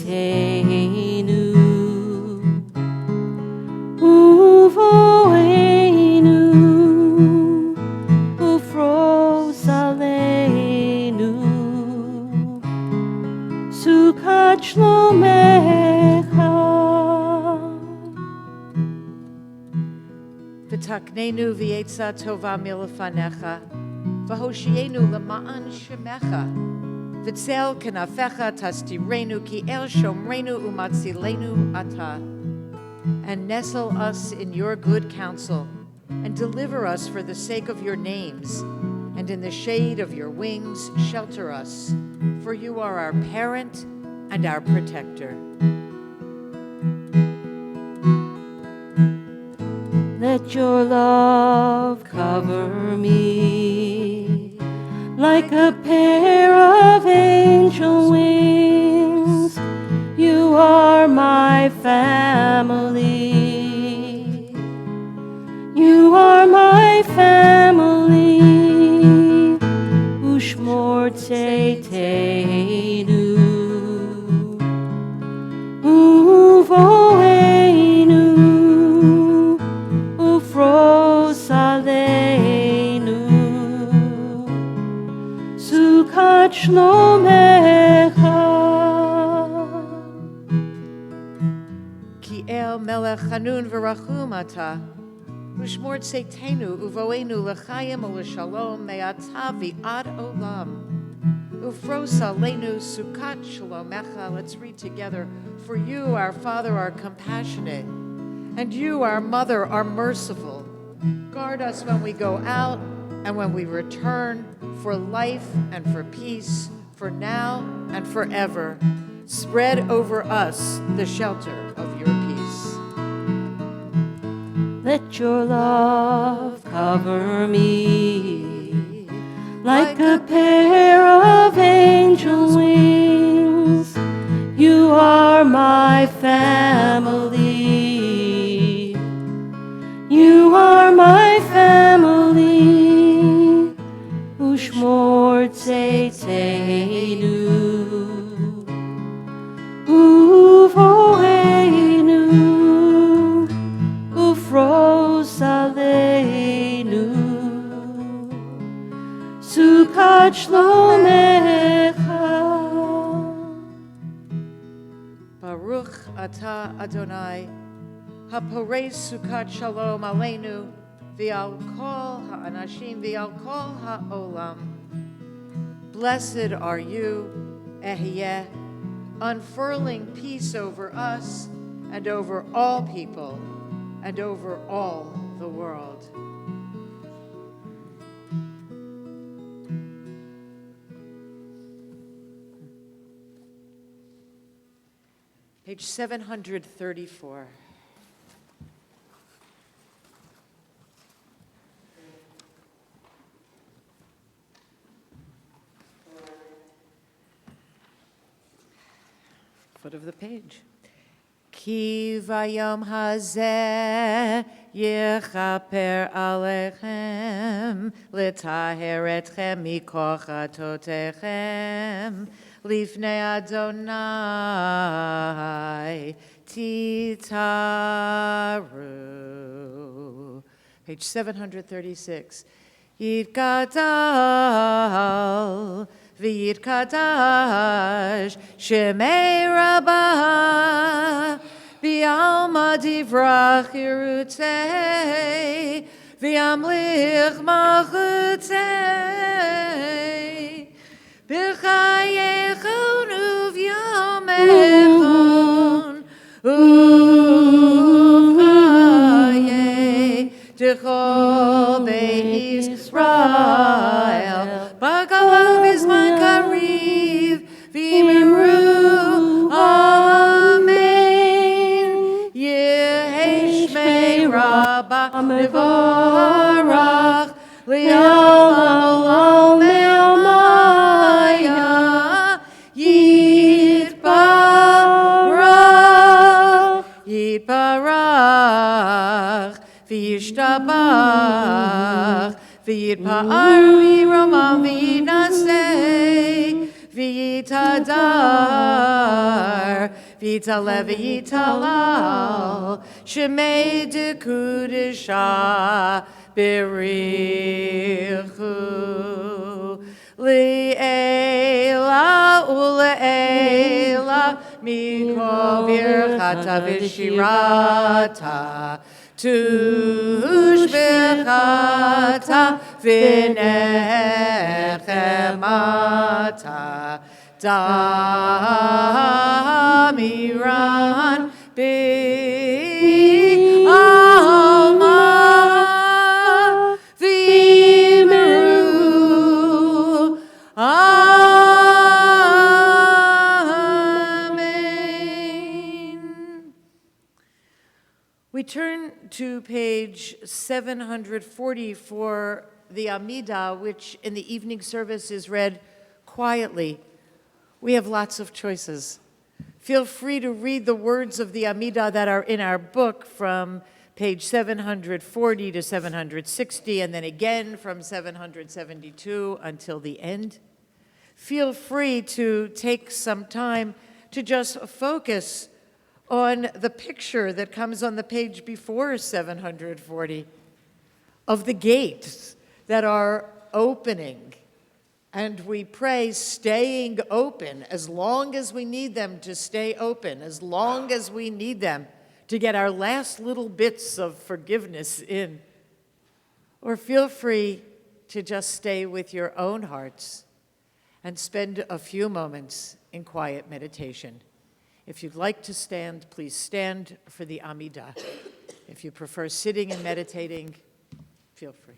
uvoeinu, ufros aleinu, sukat shlomecha. V'taknenu v'yetza tova milefanecha, v'hoshienu l'ma'an shemecha, v'tzel kenafecha tastirenu ki el shomrenu umatzilenu ata, and nestle us in your good counsel, and deliver us for the sake of your names, and in the shade of your wings shelter us, for you are our parent and our protector. Let your love cover me like a pair of angel wings. You are my family. You are my family. Ushmor tzeiteinu uvoeinu ufros aleinu sukat shlomecha. Ki el melech hanun v'rachum ata, ushmor tzeitenu uvoenu l'chayim u'l'shalom me'ata v'ad olam. Ufros aleinu sukat shalomecha. Let's read together. For you, our Father, are compassionate, and you, our Mother, are merciful. Guard us when we go out and when we return, for life and for peace, for now and forever. Spread over us the shelter of your peace. Let your love cover me like a pair of angel wings. You are my family. You are my family. Ushmor tzeiteinu uvoeinu ufros aleinu sukat shlomecha. Baruch atah Adonai, haporei sukat shalom aleinu, v'al kol ha'anashim v'al kol ha'olam. Blessed are you, Ehyeh, unfurling peace over us and over all people and over all the world. Page 734. Foot of the page. Ki vayom hazeh yechaper alechem letaher etchem mikochatotekhem lifnei Adonai titaru. Page 736. Yitgadal v'yitkadash shemei rabbah v'alma divrach yirutei v'yamlich malchutei b'chayechon uv'yomechon uv'chayei d'chol beis Yisrael b'galav bizman kariv v'imru amen. Yehi shmei rabbah mevorach li'olam le'omaya yitbarach yitbarach v'yishtabach v'yitpa'ar v'yiromam v'yinaseh v'yitadar v'yitalev v'yitalal shemei dekudesha b'richu li'ela ule'ela mikol birchata v'shirata tushbechata v'nechemata damiran bi'alma v'imru amen. We turn to page 740 for the Amidah, which in the evening service is read quietly, we have lots of choices. Feel free to read the words of the Amidah that are in our book from page 740 to 760, and then again from 772 until the end. Feel free to take some time to just focus on the picture that comes on the page before 740 of the gates that are opening. And we pray staying open as long as we need them to stay open, as long as we need them to get our last little bits of forgiveness in. Or feel free to just stay with your own hearts and spend a few moments in quiet meditation. If you'd like to stand, please stand for the Amidah. If you prefer sitting and meditating, feel free.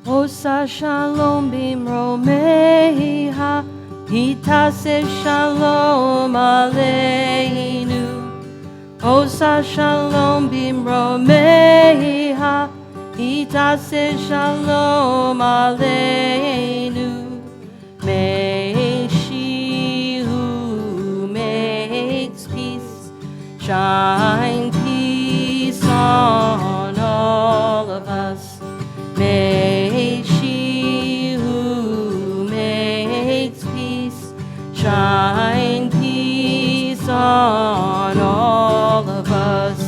Osa shalom bimromeha, hitase shalom aleinu. Osa shalom bimromeha, hitase shalom aleinu. May she who makes peace shine peace on all of us. May she who makes peace shine peace on all of us.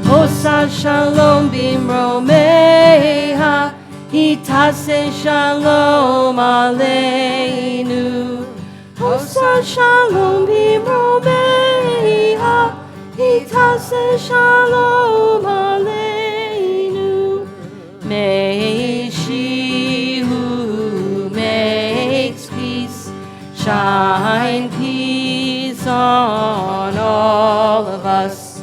Osa shalom bimromeha, hitase shalom aleinu. Osa shalom bimromeha, hitase shalom aleinu. May she who makes peace shine peace on all of us.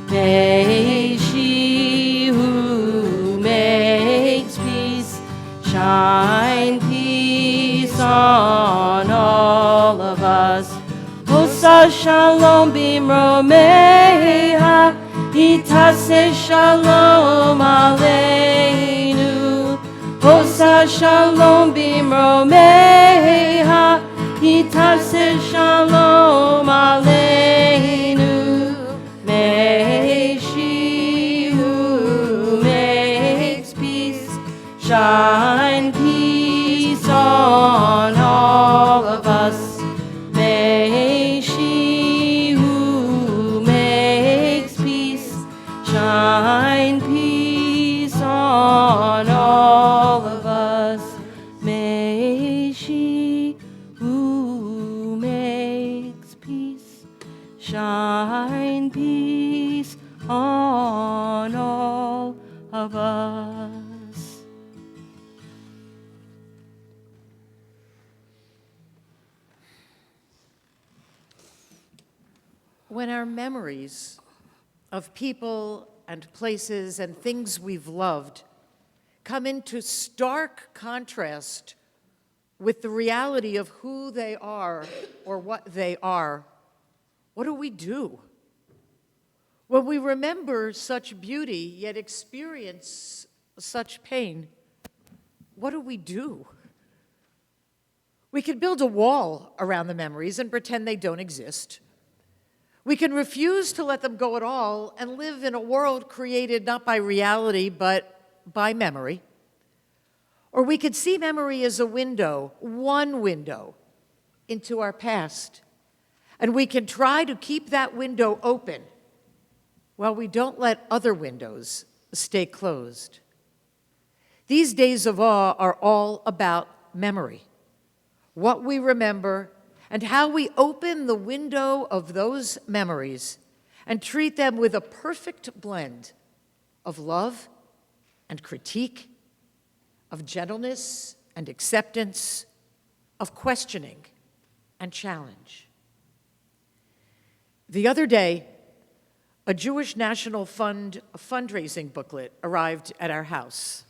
May she who makes peace shine peace on all of us. Osa shalom bimromeha, hitase shalom aleinu. Osa shalom bimromeha, hitase shalom aleinu. May she who makes peace shine peace on all of us. May she who makes peace shine peace on all of us. May she who makes peace shine peace on all of us. When our memories of people and places and things we've loved come into stark contrast with the reality of who they are or what they are, what do we do? When we remember such beauty yet experience such pain, what do we do? We can build a wall around the memories and pretend they don't exist. We can refuse to let them go at all and live in a world created not by reality, but by memory. Or we could see memory as a window, one window, into our past. And we can try to keep that window open while we don't let other windows stay closed. These days of awe are all about memory, what we remember, and how we open the window of those memories and treat them with a perfect blend of love and critique, of gentleness and acceptance, of questioning and challenge. The other day, a Jewish National Fund fundraising booklet arrived at our house.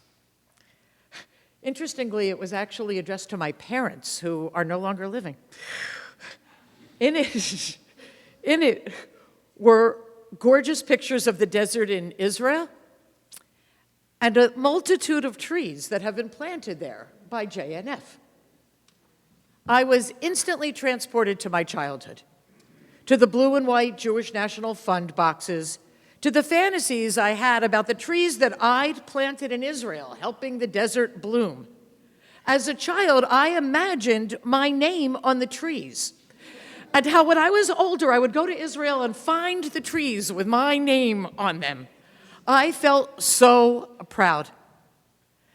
Interestingly, it was actually addressed to my parents, who are no longer living. In it were gorgeous pictures of the desert in Israel and a multitude of trees that have been planted there by JNF. I was instantly transported to my childhood, to the blue and white Jewish National Fund boxes, to the fantasies I had about the trees that I'd planted in Israel, helping the desert bloom. As a child, I imagined my name on the trees, and how when I was older, I would go to Israel and find the trees with my name on them. I felt so proud.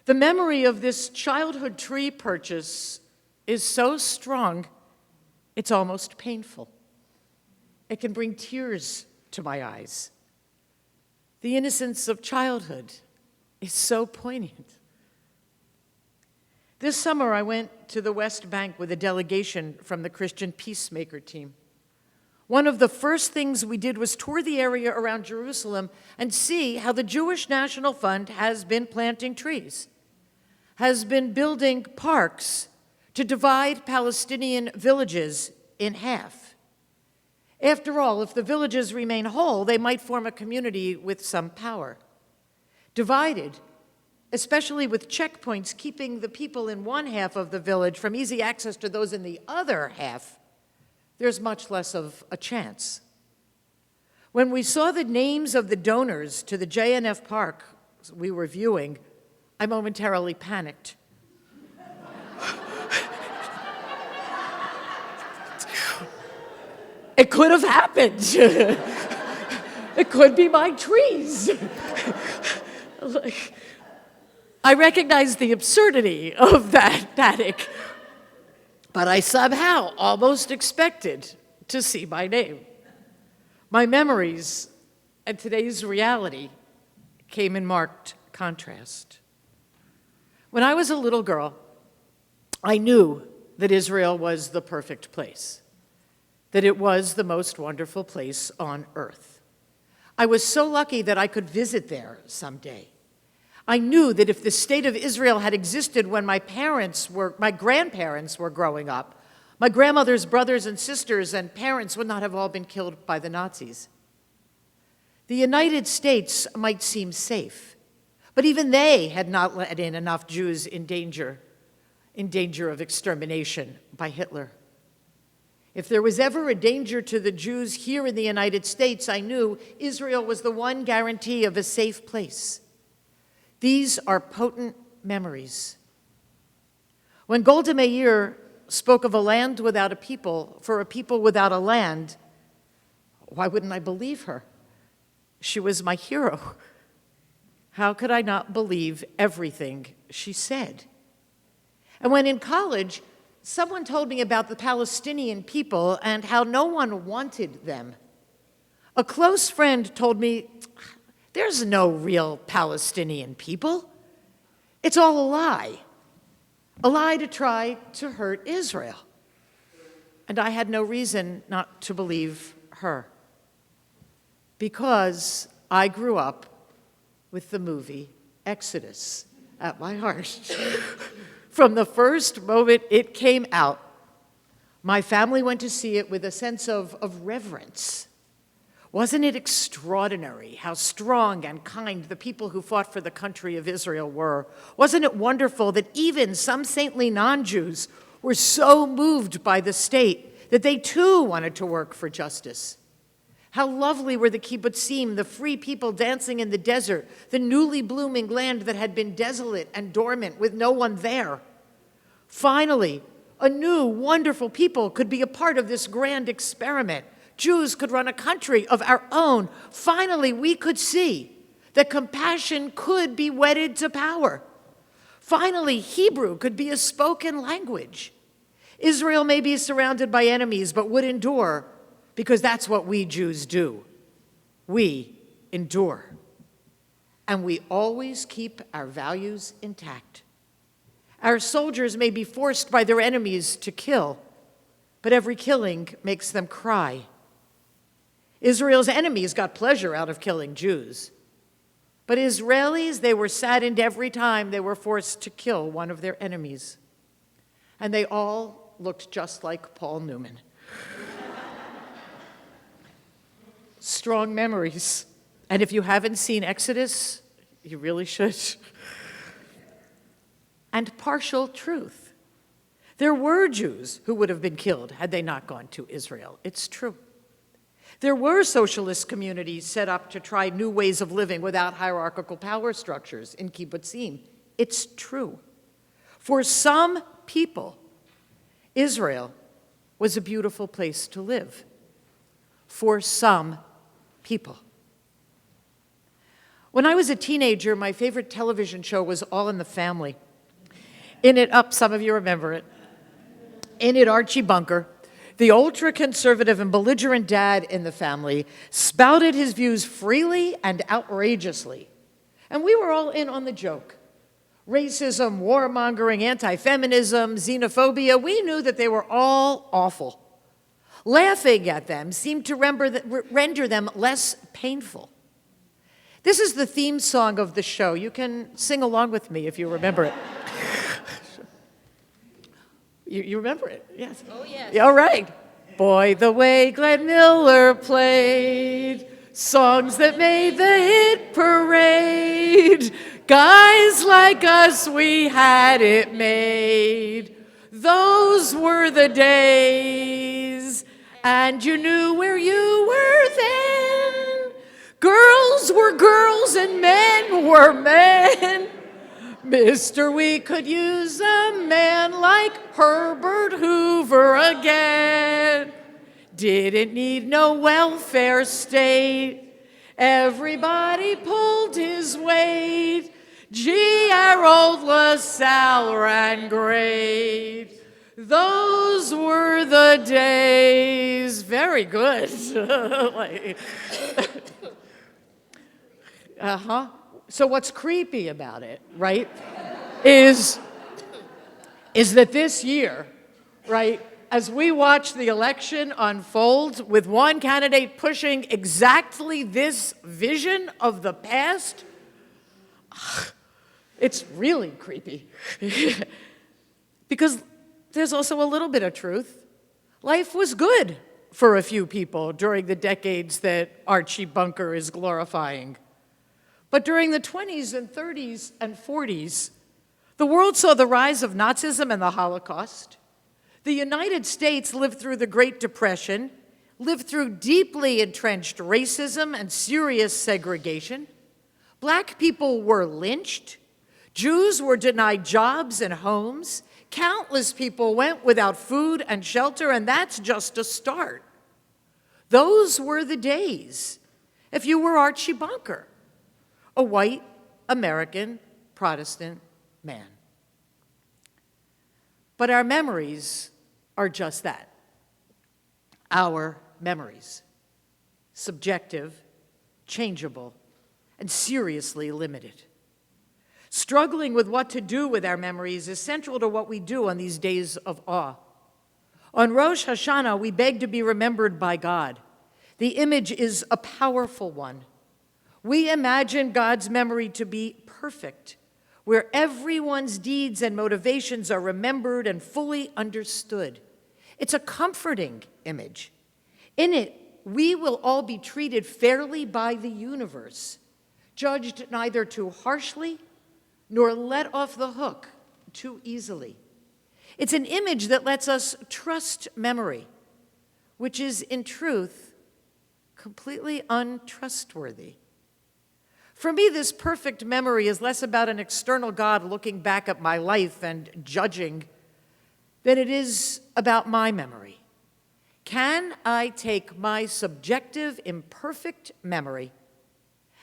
The memory of this childhood tree purchase is so strong, it's almost painful. It can bring tears to my eyes. The innocence of childhood is so poignant. This summer, I went to the West Bank with a delegation from the Christian Peacemaker team. One of the first things we did was tour the area around Jerusalem and see how the Jewish National Fund has been planting trees. has been building parks to divide Palestinian villages in half. After all, if the villages remain whole, they might form a community with some power. Divided, especially with checkpoints keeping the people in one half of the village from easy access to those in the other half, there's much less of a chance. When we saw the names of the donors to the JNF park we were viewing, I momentarily panicked. It could have happened. It could be my trees. I recognize the absurdity of that panic, but I somehow almost expected to see my name. My memories and today's reality came in marked contrast. When I was a little girl, I knew that Israel was the perfect place, that it was the most wonderful place on earth. I was so lucky that I could visit there someday. I knew that if the state of Israel had existed when my grandparents were growing up, my grandmother's brothers and sisters and parents would not have all been killed by the Nazis. The United States might seem safe, but even they had not let in enough Jews in danger of extermination by Hitler. If there was ever a danger to the Jews here in the United States, I knew Israel was the one guarantee of a safe place. These are potent memories. When Golda Meir spoke of a land without a people, for a people without a land, why wouldn't I believe her? She was my hero. How could I not believe everything she said? And when in college, someone told me about the Palestinian people and how no one wanted them, a close friend told me, there's no real Palestinian people. It's all a lie to try to hurt Israel. And I had no reason not to believe her, because I grew up with the movie Exodus at my heart. From the first moment it came out, my family went to see it with a sense of reverence. Wasn't it extraordinary how strong and kind the people who fought for the country of Israel were? Wasn't it wonderful that even some saintly non-Jews were so moved by the state that they too wanted to work for justice? How lovely were the kibbutzim, the free people dancing in the desert, the newly blooming land that had been desolate and dormant with no one there. Finally, a new, wonderful people could be a part of this grand experiment. Jews could run a country of our own. Finally, we could see that compassion could be wedded to power. Finally, Hebrew could be a spoken language. Israel may be surrounded by enemies, but would endure, because that's what we Jews do. We endure. And we always keep our values intact. Our soldiers may be forced by their enemies to kill, but every killing makes them cry. Israel's enemies got pleasure out of killing Jews, but Israelis, they were saddened every time they were forced to kill one of their enemies. And they all looked just like Paul Newman. Strong memories. And if you haven't seen Exodus, you really should. And partial truth. There were Jews who would have been killed had they not gone to Israel. It's true. There were socialist communities set up to try new ways of living without hierarchical power structures in kibbutzim. It's true. For some people, Israel was a beautiful place to live. For some people. When I was a teenager, my favorite television show was All in the Family. In it, some of you remember it. In it, Archie Bunker, the ultra-conservative and belligerent dad in the family, spouted his views freely and outrageously. And we were all in on the joke. Racism, warmongering, anti-feminism, xenophobia, we knew that they were all awful. Laughing at them seemed to render them less painful. This is the theme song of the show. You can sing along with me if you remember it. You remember it? Yes. Oh, yes. All right. Boy, the way Glenn Miller played songs that made the hit parade. Guys like us, we had it made. Those were the days, and you knew where you were then. Girls were girls and men were men. Mister, we could use a man like Herbert Hoover again. Didn't need no welfare state. Everybody pulled his weight. Gee, our old LaSalle ran great. Those were the days. Very good. Uh-huh. So what's creepy about it, right, is that this year, right, as we watch the election unfold with one candidate pushing exactly this vision of the past, it's really creepy. Because there's also a little bit of truth. Life was good for a few people during the decades that Archie Bunker is glorifying. But during the 20s and 30s and 40s, the world saw the rise of Nazism and the Holocaust. The United States lived through the Great Depression, lived through deeply entrenched racism and serious segregation. Black people were lynched. Jews were denied jobs and homes. Countless people went without food and shelter, and that's just a start. Those were the days if you were Archie Bunker, a white American Protestant man. But our memories are just that, our memories, subjective, changeable, and seriously limited. Struggling with what to do with our memories is central to what we do on these days of awe. On Rosh Hashanah, we beg to be remembered by God. The image is a powerful one. We imagine God's memory to be perfect, where everyone's deeds and motivations are remembered and fully understood. It's a comforting image. In it, we will all be treated fairly by the universe, judged neither too harshly nor let off the hook too easily. It's an image that lets us trust memory, which is, in truth, completely untrustworthy. For me, this perfect memory is less about an external God looking back at my life and judging than it is about my memory. Can I take my subjective, imperfect memory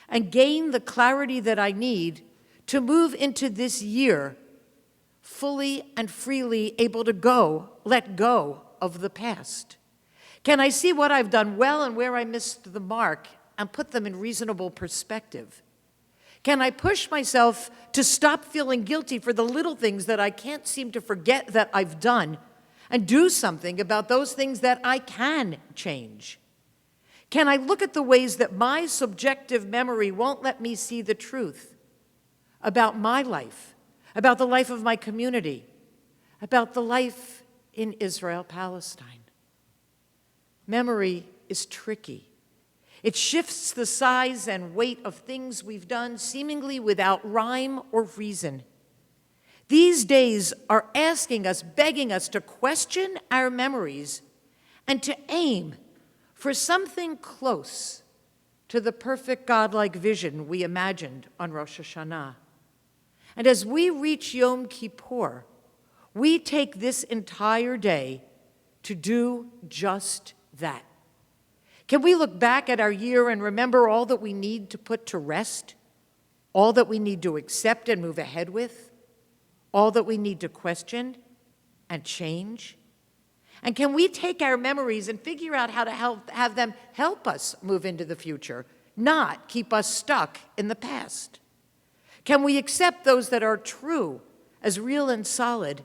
and gain the clarity that I need to move into this year fully and freely able to let go of the past? Can I see what I've done well and where I missed the mark and put them in reasonable perspective? Can I push myself to stop feeling guilty for the little things that I can't seem to forget that I've done and do something about those things that I can change? Can I look at the ways that my subjective memory won't let me see the truth about my life, about the life of my community, about the life in Israel-Palestine? Memory is tricky. It shifts the size and weight of things we've done seemingly without rhyme or reason. These days are asking us, begging us to question our memories and to aim for something close to the perfect godlike vision we imagined on Rosh Hashanah. And as we reach Yom Kippur, we take this entire day to do just that. Can we look back at our year and remember all that we need to put to rest, all that we need to accept and move ahead with, all that we need to question and change? And can we take our memories and figure out how to have them help us move into the future, not keep us stuck in the past? Can we accept those that are true as real and solid,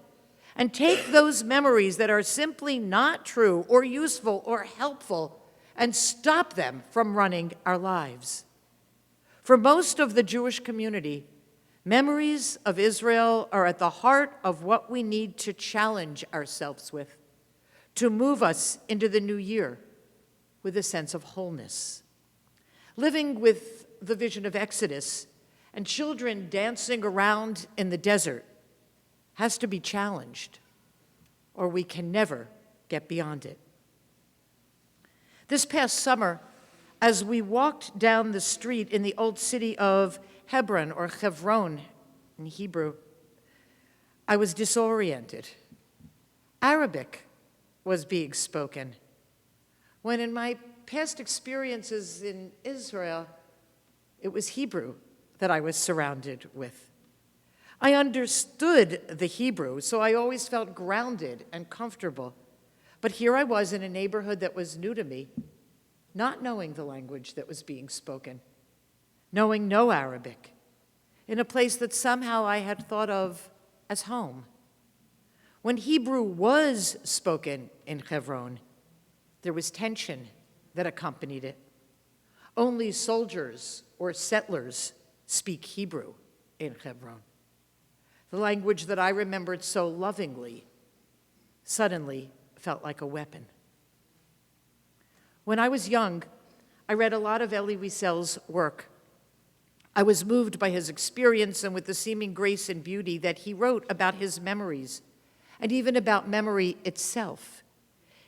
and take those memories that are simply not true or useful or helpful and stop them from running our lives? For most of the Jewish community, Memories of Israel are at the heart of what we need to challenge ourselves with, to move us into the new year with a sense of wholeness. Living with the vision of Exodus and children dancing around in the desert has to be challenged, or we can never get beyond it. This past summer, as we walked down the street in the old city of Hebron, or Chevron in Hebrew, I was disoriented. Arabic was being spoken, when in my past experiences in Israel, it was Hebrew that I was surrounded with. I understood the Hebrew, so I always felt grounded and comfortable. But here I was in a neighborhood that was new to me, not knowing the language that was being spoken, knowing no Arabic, in a place that somehow I had thought of as home. When Hebrew was spoken in Hebron, there was tension that accompanied it. Only soldiers or settlers speak Hebrew in Hebron. The language that I remembered so lovingly suddenly felt like a weapon. When I was young, I read a lot of Elie Wiesel's work. I was moved by his experience and with the seeming grace and beauty that he wrote about his memories, and even about memory itself.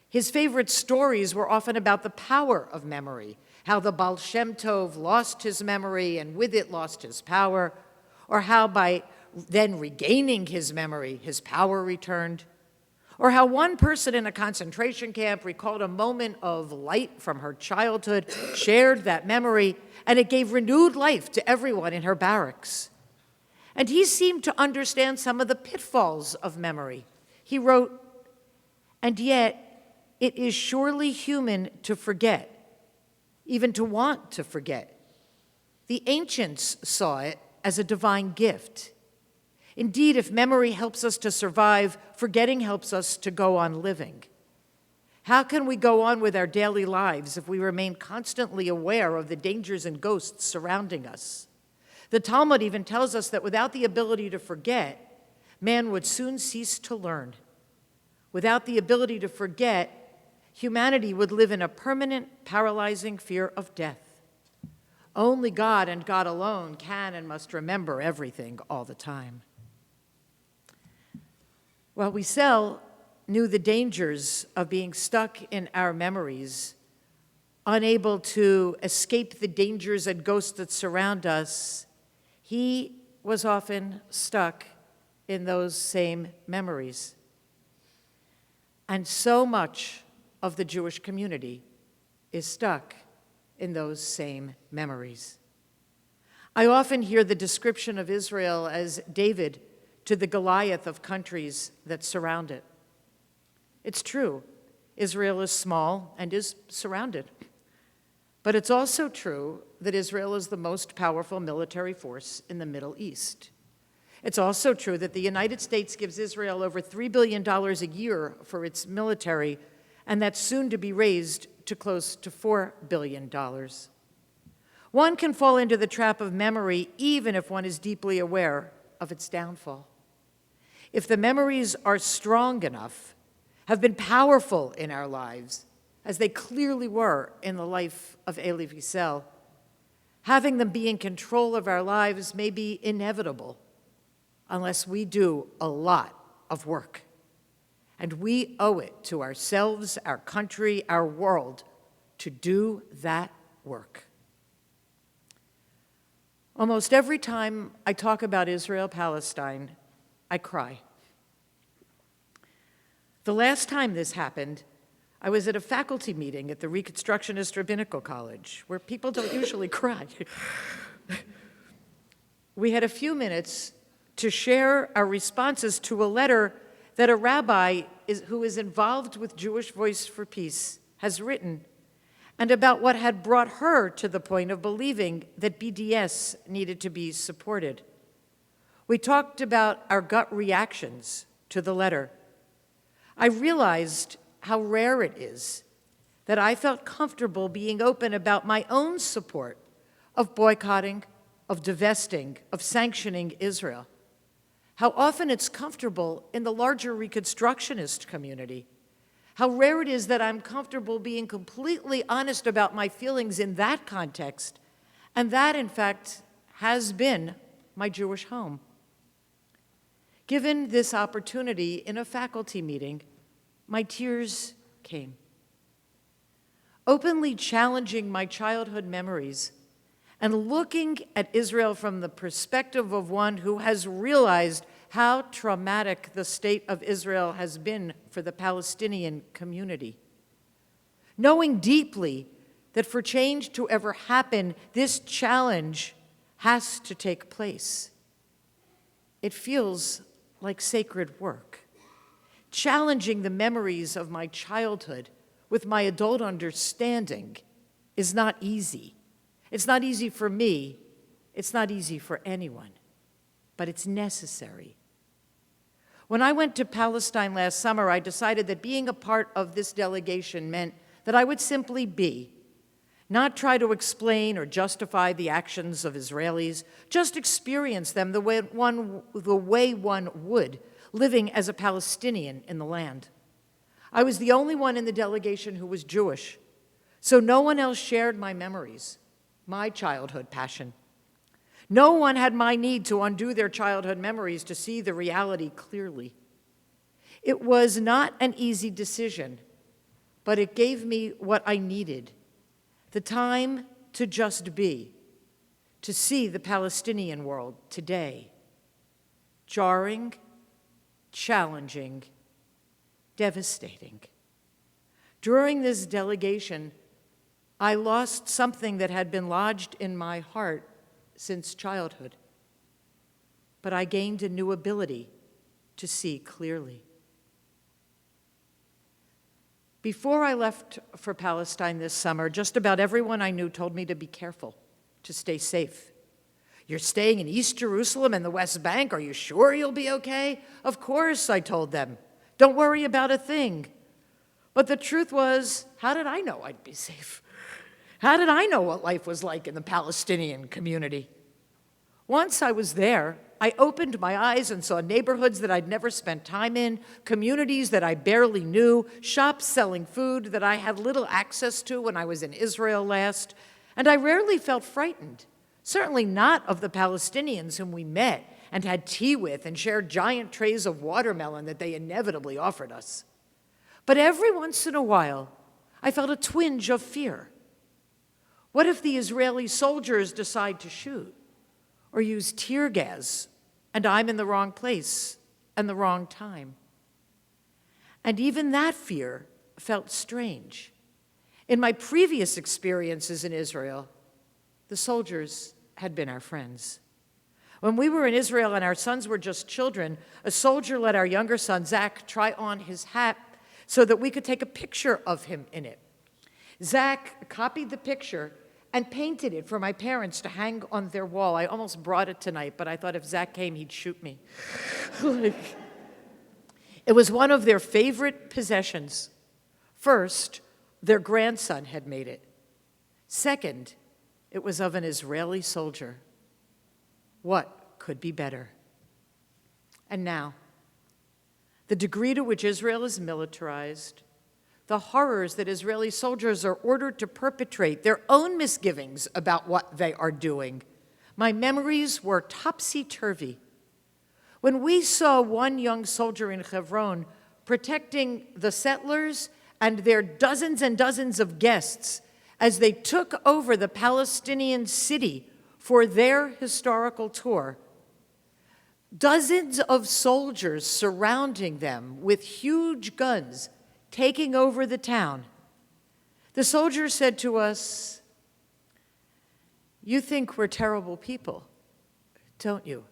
His favorite stories were often about the power of memory, how the Baal Shem Tov lost his memory and with it lost his power, or how by then regaining his memory, his power returned, or how one person in a concentration camp recalled a moment of light from her childhood, shared that memory, and it gave renewed life to everyone in her barracks. And he seemed to understand some of the pitfalls of memory. He wrote, "And yet it is surely human to forget, even to want to forget. The ancients saw it as a divine gift. Indeed, if memory helps us to survive, forgetting helps us to go on living. How can we go on with our daily lives if we remain constantly aware of the dangers and ghosts surrounding us? The Talmud even tells us that without the ability to forget, man would soon cease to learn. Without the ability to forget, humanity would live in a permanent, paralyzing fear of death. Only God and God alone can and must remember everything all the time." While Wiesel knew the dangers of being stuck in our memories, unable to escape the dangers and ghosts that surround us, he was often stuck in those same memories. And so much of the Jewish community is stuck in those same memories. I often hear the description of Israel as David to the Goliath of countries that surround it. It's true, Israel is small and is surrounded. But it's also true that Israel is the most powerful military force in the Middle East. It's also true that the United States gives Israel over $3 billion a year for its military, and that's soon to be raised to close to $4 billion. One can fall into the trap of memory even if one is deeply aware of its downfall. If the memories are strong enough, have been powerful in our lives, as they clearly were in the life of Elie Wiesel, having them be in control of our lives may be inevitable unless we do a lot of work. And we owe it to ourselves, our country, our world, to do that work. Almost every time I talk about Israel-Palestine, I cry. The last time this happened, I was at a faculty meeting at the Reconstructionist Rabbinical College, where people don't usually cry. We had a few minutes to share our responses to a letter that a rabbi who is involved with Jewish Voice for Peace has written, and about what had brought her to the point of believing that BDS needed to be supported. We talked about our gut reactions to the letter. I realized how rare it is that I felt comfortable being open about my own support of boycotting of divesting, of sanctioning Israel. How often it's comfortable in the larger Reconstructionist community. How rare it is that I'm comfortable being completely honest about my feelings in that context, and that, in fact, has been my Jewish home. Given this opportunity in a faculty meeting, my tears came. Openly challenging my childhood memories and looking at Israel from the perspective of one who has realized how traumatic the state of Israel has been for the Palestinian community. Knowing deeply that for change to ever happen, this challenge has to take place. It feels like sacred work. Challenging the memories of my childhood with my adult understanding is not easy. It's not easy for me. It's not easy for anyone. But it's necessary. When I went to Palestine last summer, I decided that being a part of this delegation meant that I would simply be, not try to explain or justify the actions of Israelis, just experience them the way one would, living as a Palestinian in the land. I was the only one in the delegation who was Jewish, so no one else shared my memories, my childhood passion. No one had my need to undo their childhood memories to see the reality clearly. It was not an easy decision, but it gave me what I needed, the time to just be, to see the Palestinian world today. Jarring, challenging, devastating. During this delegation, I lost something that had been lodged in my heart since childhood, but I gained a new ability to see clearly. Before I left for Palestine this summer, just about everyone I knew told me to be careful, to stay safe. You're staying in East Jerusalem and the West Bank. Are you sure you'll be okay? Of course, I told them. Don't worry about a thing. But the truth was, how did I know I'd be safe? How did I know what life was like in the Palestinian community? Once I was there, I opened my eyes and saw neighborhoods that I'd never spent time in, communities that I barely knew, shops selling food that I had little access to when I was in Israel last, and I rarely felt frightened, certainly not of the Palestinians whom we met and had tea with and shared giant trays of watermelon that they inevitably offered us. But every once in a while, I felt a twinge of fear. What if the Israeli soldiers decide to shoot or use tear gas and I'm in the wrong place and the wrong time? And even that fear felt strange. In my previous experiences in Israel, the soldiers had been our friends. When we were in Israel and our sons were just children, a soldier let our younger son, Zach, try on his hat so that we could take a picture of him in it. Zach copied the picture and painted it for my parents to hang on their wall. I almost brought it tonight, but I thought if Zach came, he'd shoot me. It was one of their favorite possessions. First, their grandson had made it. Second, it was of an Israeli soldier. What could be better? And now, the degree to which Israel is militarized, the horrors that Israeli soldiers are ordered to perpetrate, their own misgivings about what they are doing. My memories were topsy-turvy. When we saw one young soldier in Hebron protecting the settlers and their dozens and dozens of guests as they took over the Palestinian city for their historical tour, dozens of soldiers surrounding them with huge guns, taking over the town. The soldier said to us, "You think we're terrible people, don't you?"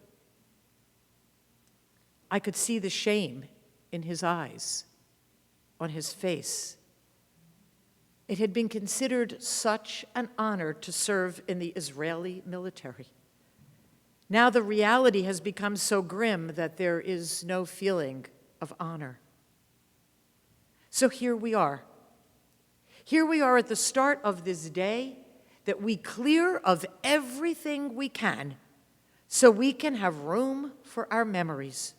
I could see the shame in his eyes, on his face. It had been considered such an honor to serve in the Israeli military. Now the reality has become so grim that there is no feeling of honor. So here we are. Here we are at the start of this day, that we clear of everything we can so we can have room for our memories.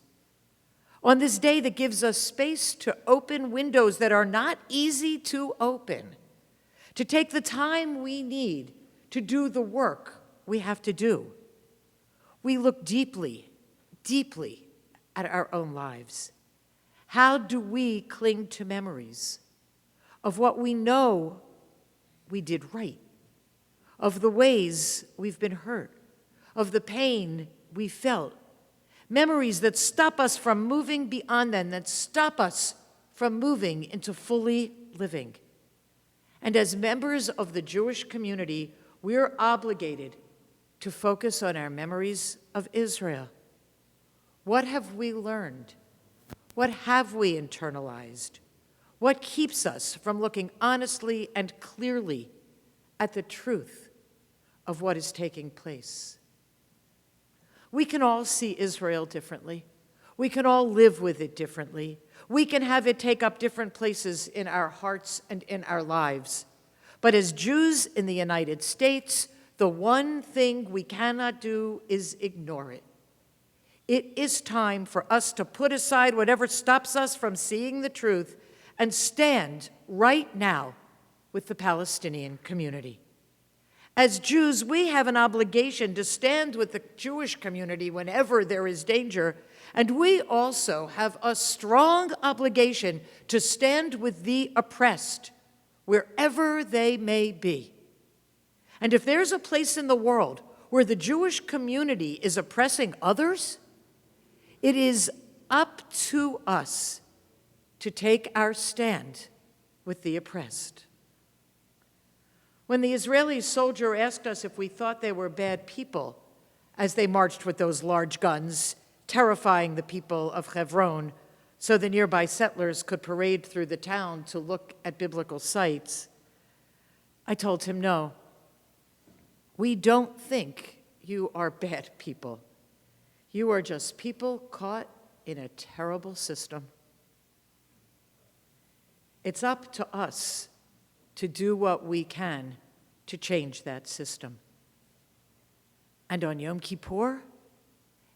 On this day that gives us space to open windows that are not easy to open, to take the time we need to do the work we have to do, we look deeply, deeply at our own lives. How do we cling to memories of what we know we did right, of the ways we've been hurt, of the pain we felt, memories that stop us from moving beyond them, that stop us from moving into fully living? And as members of the Jewish community, we're obligated to focus on our memories of Israel. What have we learned? What have we internalized? What keeps us from looking honestly and clearly at the truth of what is taking place? We can all see Israel differently. We can all live with it differently. We can have it take up different places in our hearts and in our lives. But as Jews in the United States, the one thing we cannot do is ignore it. It is time for us to put aside whatever stops us from seeing the truth and stand right now with the Palestinian community. As Jews, we have an obligation to stand with the Jewish community whenever there is danger, and we also have a strong obligation to stand with the oppressed wherever they may be. And if there's a place in the world where the Jewish community is oppressing others, it is up to us to take our stand with the oppressed. When the Israeli soldier asked us if we thought they were bad people as they marched with those large guns, terrifying the people of Hebron so the nearby settlers could parade through the town to look at biblical sites, I told him, no, we don't think you are bad people. You are just people caught in a terrible system. It's up to us to do what we can to change that system. And on Yom Kippur,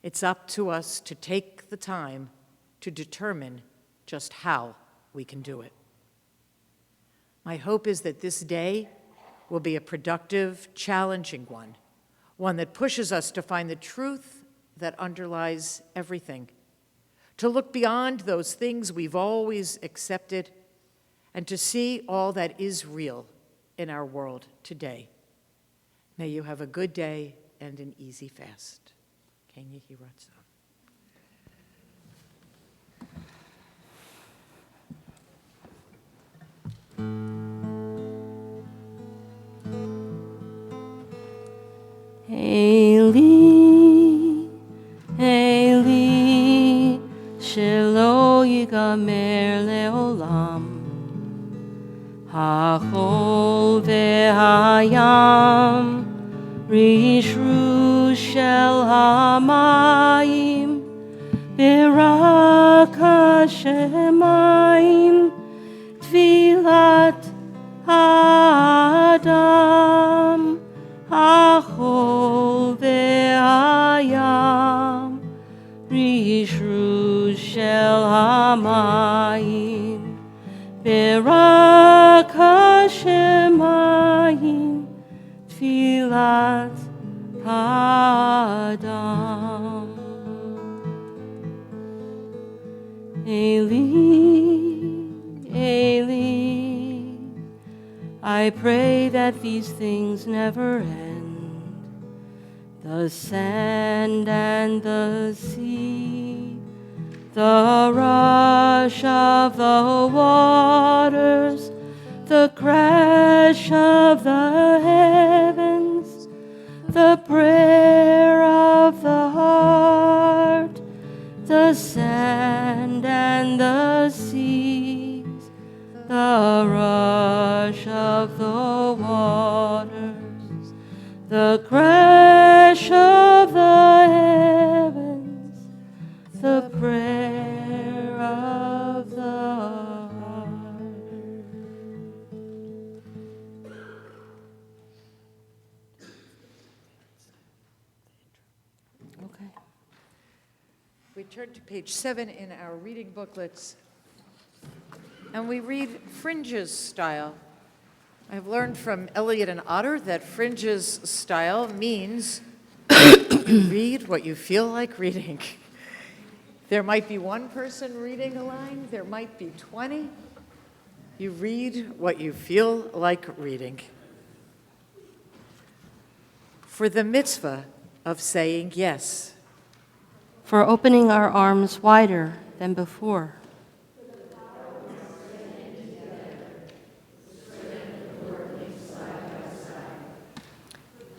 it's up to us to take the time to determine just how we can do it. My hope is that this day will be a productive, challenging one that pushes us to find the truth that underlies everything, to look beyond those things we've always accepted, and to see all that is real in our world today. May you have a good day and an easy fast. Ken Yehi Ratzon. Eli, Eli, shelo yigamer leolam. Hachol ve'hayam, rishru shel hamayim, berak hashemayim, tfilat ha'adam. Hachol ve'hayam, rishru shel hamayim, berak hashemayim, tfilat ha'adam. Eli, Eli, I pray that these things never end. The sand and the sea, the rush of the waters, the crash of the heavens, the prayer of the heart, the sand and the seas, the rush of the waters, the crash of the heavens, the prayer of the heart. turn to page 7 in our reading booklets, and we read Fringe's style. I've learned from Eliot and Otter that Fringe's style means you read what you feel like reading. There might be one person reading a line, there might be 20. You read what you feel like reading. For the mitzvah of saying yes. For opening our arms wider than before.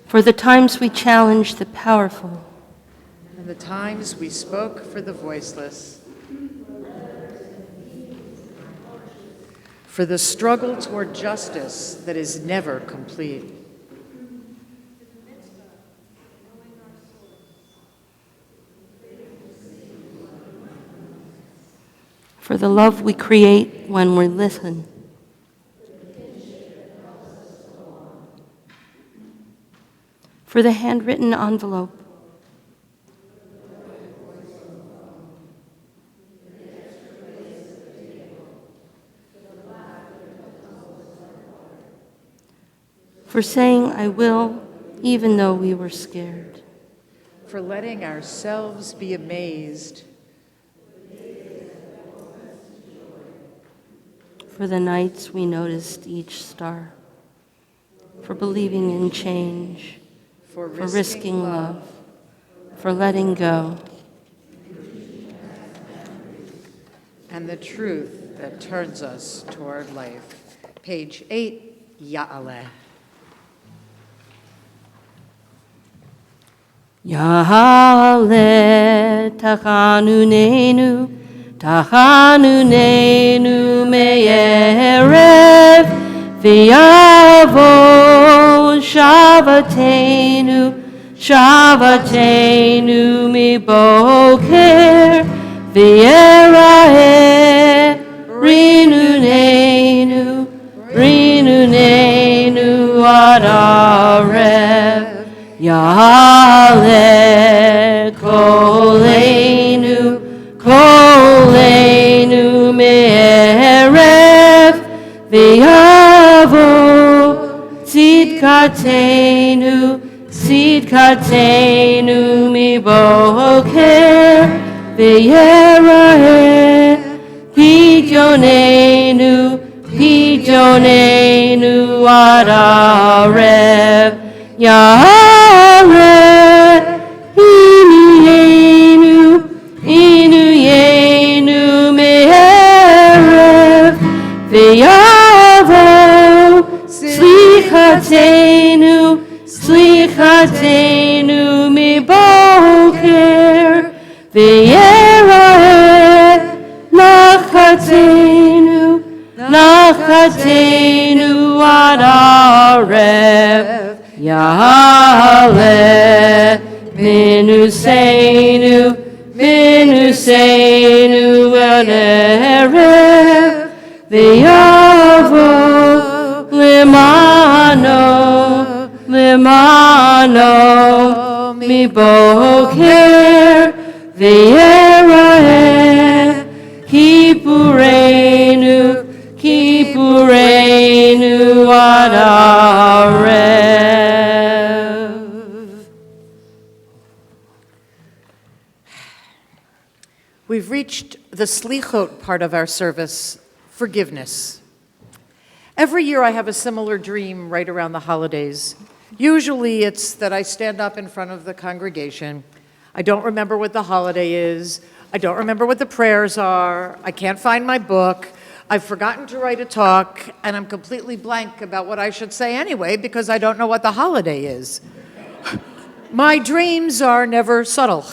For the times we challenged the powerful. And the times we spoke for the voiceless. For the struggle toward justice that is never complete. For the love we create when we listen. For the handwritten envelope. For saying I will, even though we were scared. For letting ourselves be amazed. For the nights we noticed each star. For believing in change. For risking love. For letting go. And the truth that turns us toward life. Page 8, Ya'aleh. Yahale tachanunenu, tachanunenu me'erev, v'yavo shavatenu, shavatenu miboker, v'yerahe rinunenu, rinunenu ad arev. Yahale kolenu, kolenu me'erev, v'yavo tzidkatenu, tzidkatenu miboker, v'yerahe pidyonenu, pidyonenu ad arev. Yahale inuyenu, inuyenu me'erev, v'yavo slichatenu, slichatenu miboker, v'yerahe nachatenu, nachatenu ad arev. Yahale minusenu, minusenu ad erev, v'yavo limano, limano miboker, v'yerahe kipurenu, kipurenu ad arev. We've reached the slichot part of our service, forgiveness. Every year I have a similar dream right around the holidays. Usually it's that I stand up in front of the congregation. I don't remember what the holiday is. I don't remember what the prayers are. I can't find my book. I've forgotten to write a talk, and I'm completely blank about what I should say anyway because I don't know what the holiday is. My dreams are never subtle.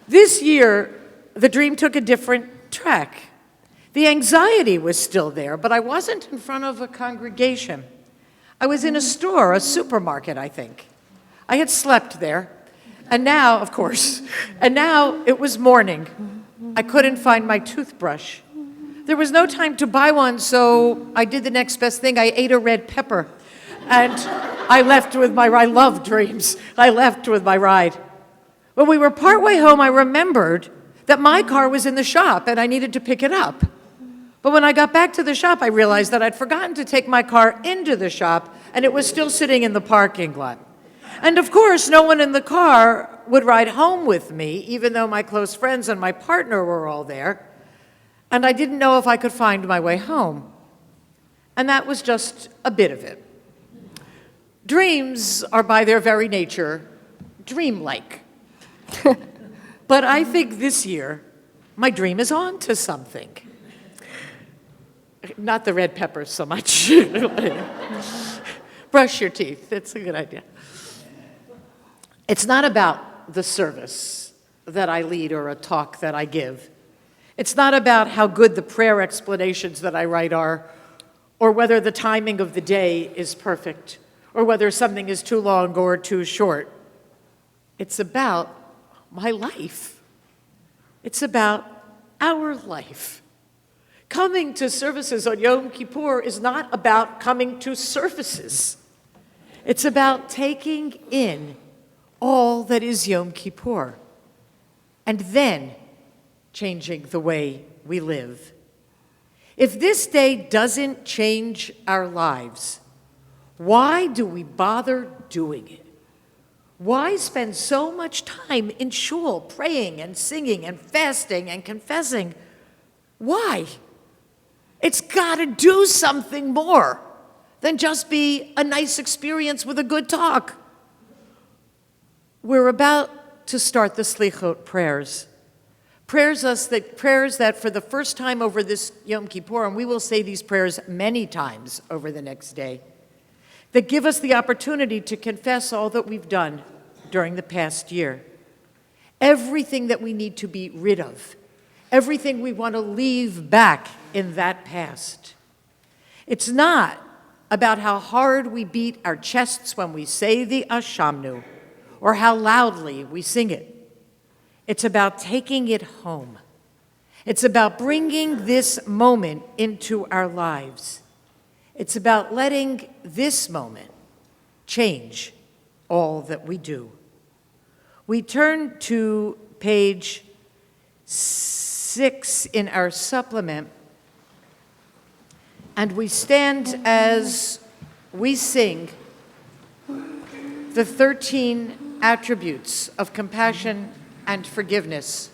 This year, the dream took a different track. The anxiety was still there, but I wasn't in front of a congregation. I was in a store, a supermarket, I think. I had slept there, and now, of course, and now it was morning. I couldn't find my toothbrush. There was no time to buy one, so I did the next best thing. I ate a red pepper, and I left with my, I love dreams. I left with my ride. When we were partway home, I remembered that my car was in the shop and I needed to pick it up. But when I got back to the shop, I realized that I'd forgotten to take my car into the shop and it was still sitting in the parking lot. And of course, no one in the car would ride home with me, even though my close friends and my partner were all there. And I didn't know if I could find my way home. And that was just a bit of it. Dreams are by their very nature dreamlike. But I think this year, my dream is on to something. Not the red peppers so much. Brush your teeth, it's a good idea. It's not about the service that I lead or a talk that I give. It's not about how good the prayer explanations that I write are, or whether the timing of the day is perfect, or whether something is too long or too short. It's about my life. It's about our life. Coming to services on Yom Kippur is not about coming to services. It's about taking in all that is Yom Kippur and then changing the way we live. If this day doesn't change our lives, why do we bother doing it? Why spend so much time in shul praying and singing and fasting and confessing? Why? It's got to do something more than just be a nice experience with a good talk. We're about to start the Slichot prayers. Prayers that for the first time over this Yom Kippur, and we will say these prayers many times over the next day, that give us the opportunity to confess all that we've done during the past year. Everything that we need to be rid of. Everything we want to leave back in that past. It's not about how hard we beat our chests when we say the Ashamnu, or how loudly we sing it. It's about taking it home. It's about bringing this moment into our lives. It's about letting this moment change all that we do. We turn to page 6 in our supplement, and we stand as we sing the 13 attributes of compassion and forgiveness.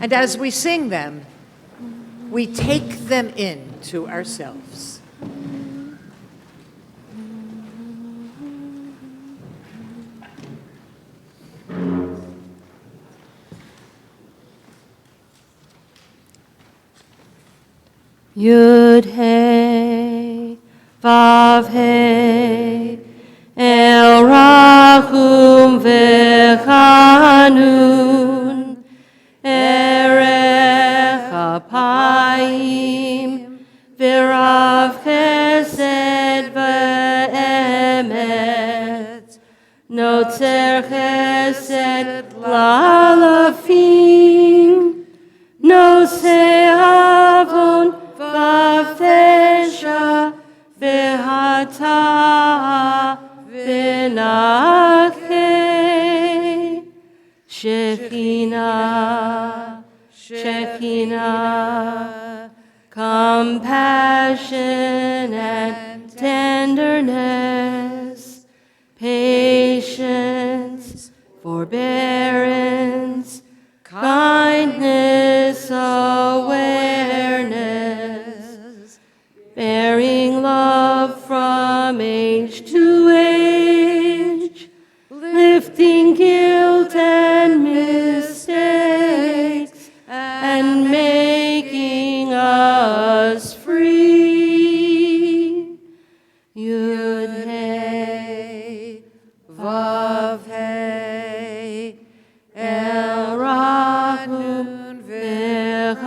And as we sing them, we take them into ourselves. Yud Hey, Vav Hey, El Rachum V'Chanun, Erech Apayim, V'Rav Chesed V'Emet, Notzer Chesed L'Alafim, Nosei Avon V'Avesha V'Hata V'Nachei Shekhinah, Shekhinah, compassion and tenderness, patience, forbearance, kindness, awareness, bearing love from age to age, lifting guilt and mistakes, and making us free. Yud Hey, Vav Hey, El Rachum V'Chanun,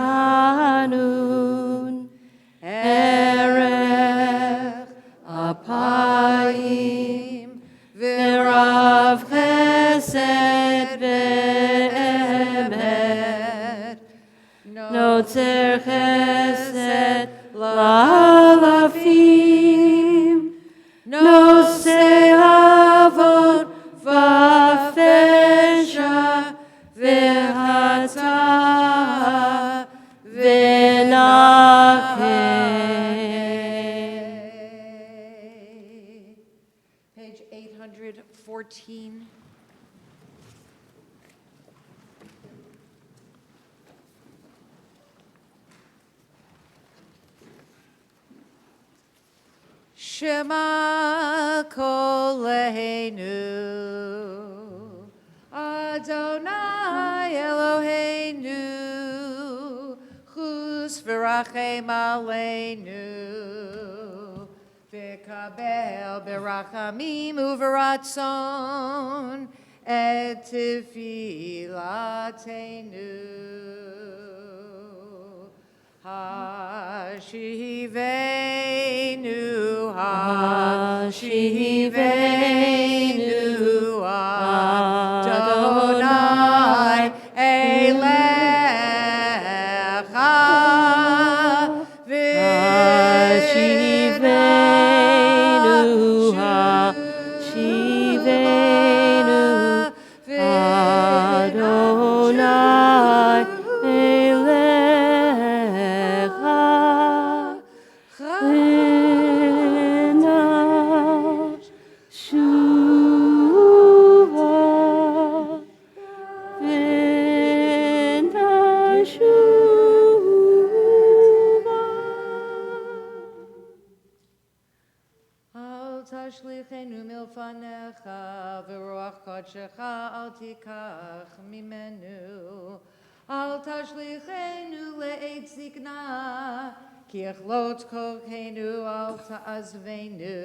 Erech Apayim, V'Rav Chesed V'Emet, Notzer Chesed L'Alafim, Nosei Avon V'Avesha 14. Shema Koleinu, Adonai Eloheinu, Chus v'rachem aleinu, v'kabel b'rachamim u'v'ratzon et tefillatenu. Hashivenu, Hashivenu, Adonai Elecha, Hashivenu, Hashivenu, Adonai Elecha, V'na shuva, V'na shuva. Al tashlichenu milfanecha, v'ruach kodshecha al tikach mimenu. Al tashlichenu le'et zikna, ki echlot kochenu al ta'azvenu.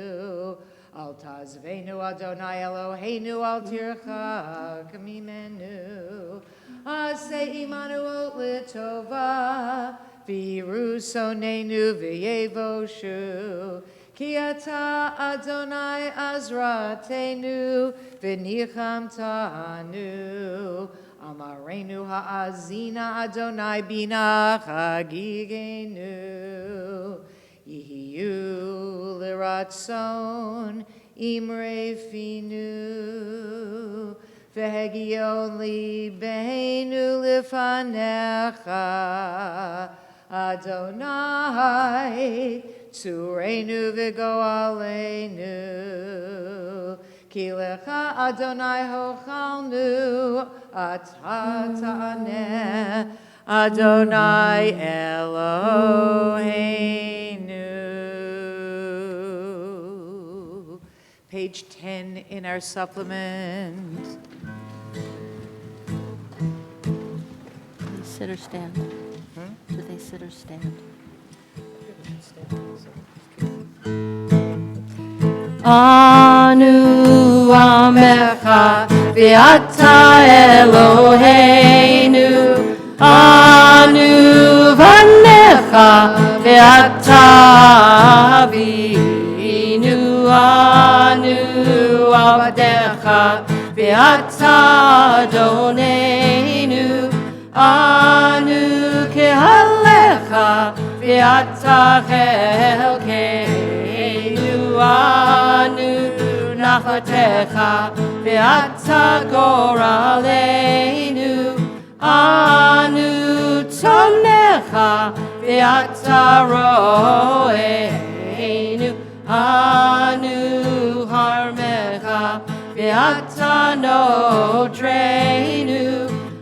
Al ta'azvenu Adonai Eloheinu al tirchak mimenu. Aseh imanu ot litova, v'iru sonenu v'yevoshu. Ki ata Adonai azratenu, v'nichamtanu. Amarenu ha'azina Adonai bina chagigenu. Yihiyu liratzon imre finu. V'hegion libeinu lifanecha. Adonai tzurenu v'goalenu. Ki lecha Adonai hochalnu, ata ta'aneh, Adonai Eloheinu. Page 10 in our supplement. Do they sit or stand? Do they sit or stand? Anu amecha v'ata Eloheinu, Anu vanecha v'ata avinu, Anu avadecha v'ata Adonenu, Anu kehalecha v'ata chelkeinu, Anu nachatecha v'ata goraleinu, Anu tonecha v'ata roeinu, Anu harmecha v'ata nodreinu,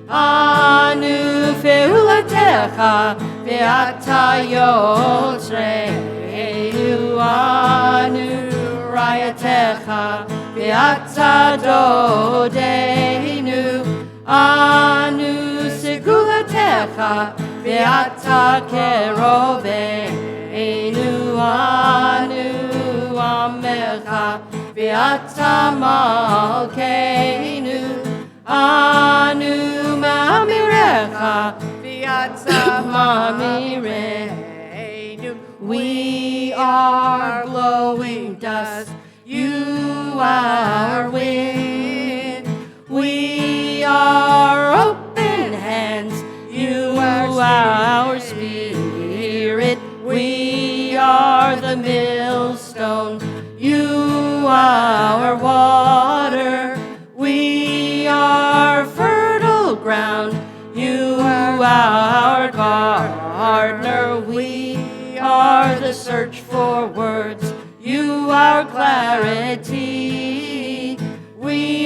Anu feulatecha v'ata yotzreinu, Anu rayatecha v'ata dodeinu, Anu segulatecha v'ata keroveinu, Anu amecha v'ata malkeinu, Anu mamirecha v'ata mamireinu. We are blowing dust, you are wind. We are open hands, you are our spirit. We are the millstone, you are water. We are fertile ground, you are our gardener. We are the search for words, you are clarity. We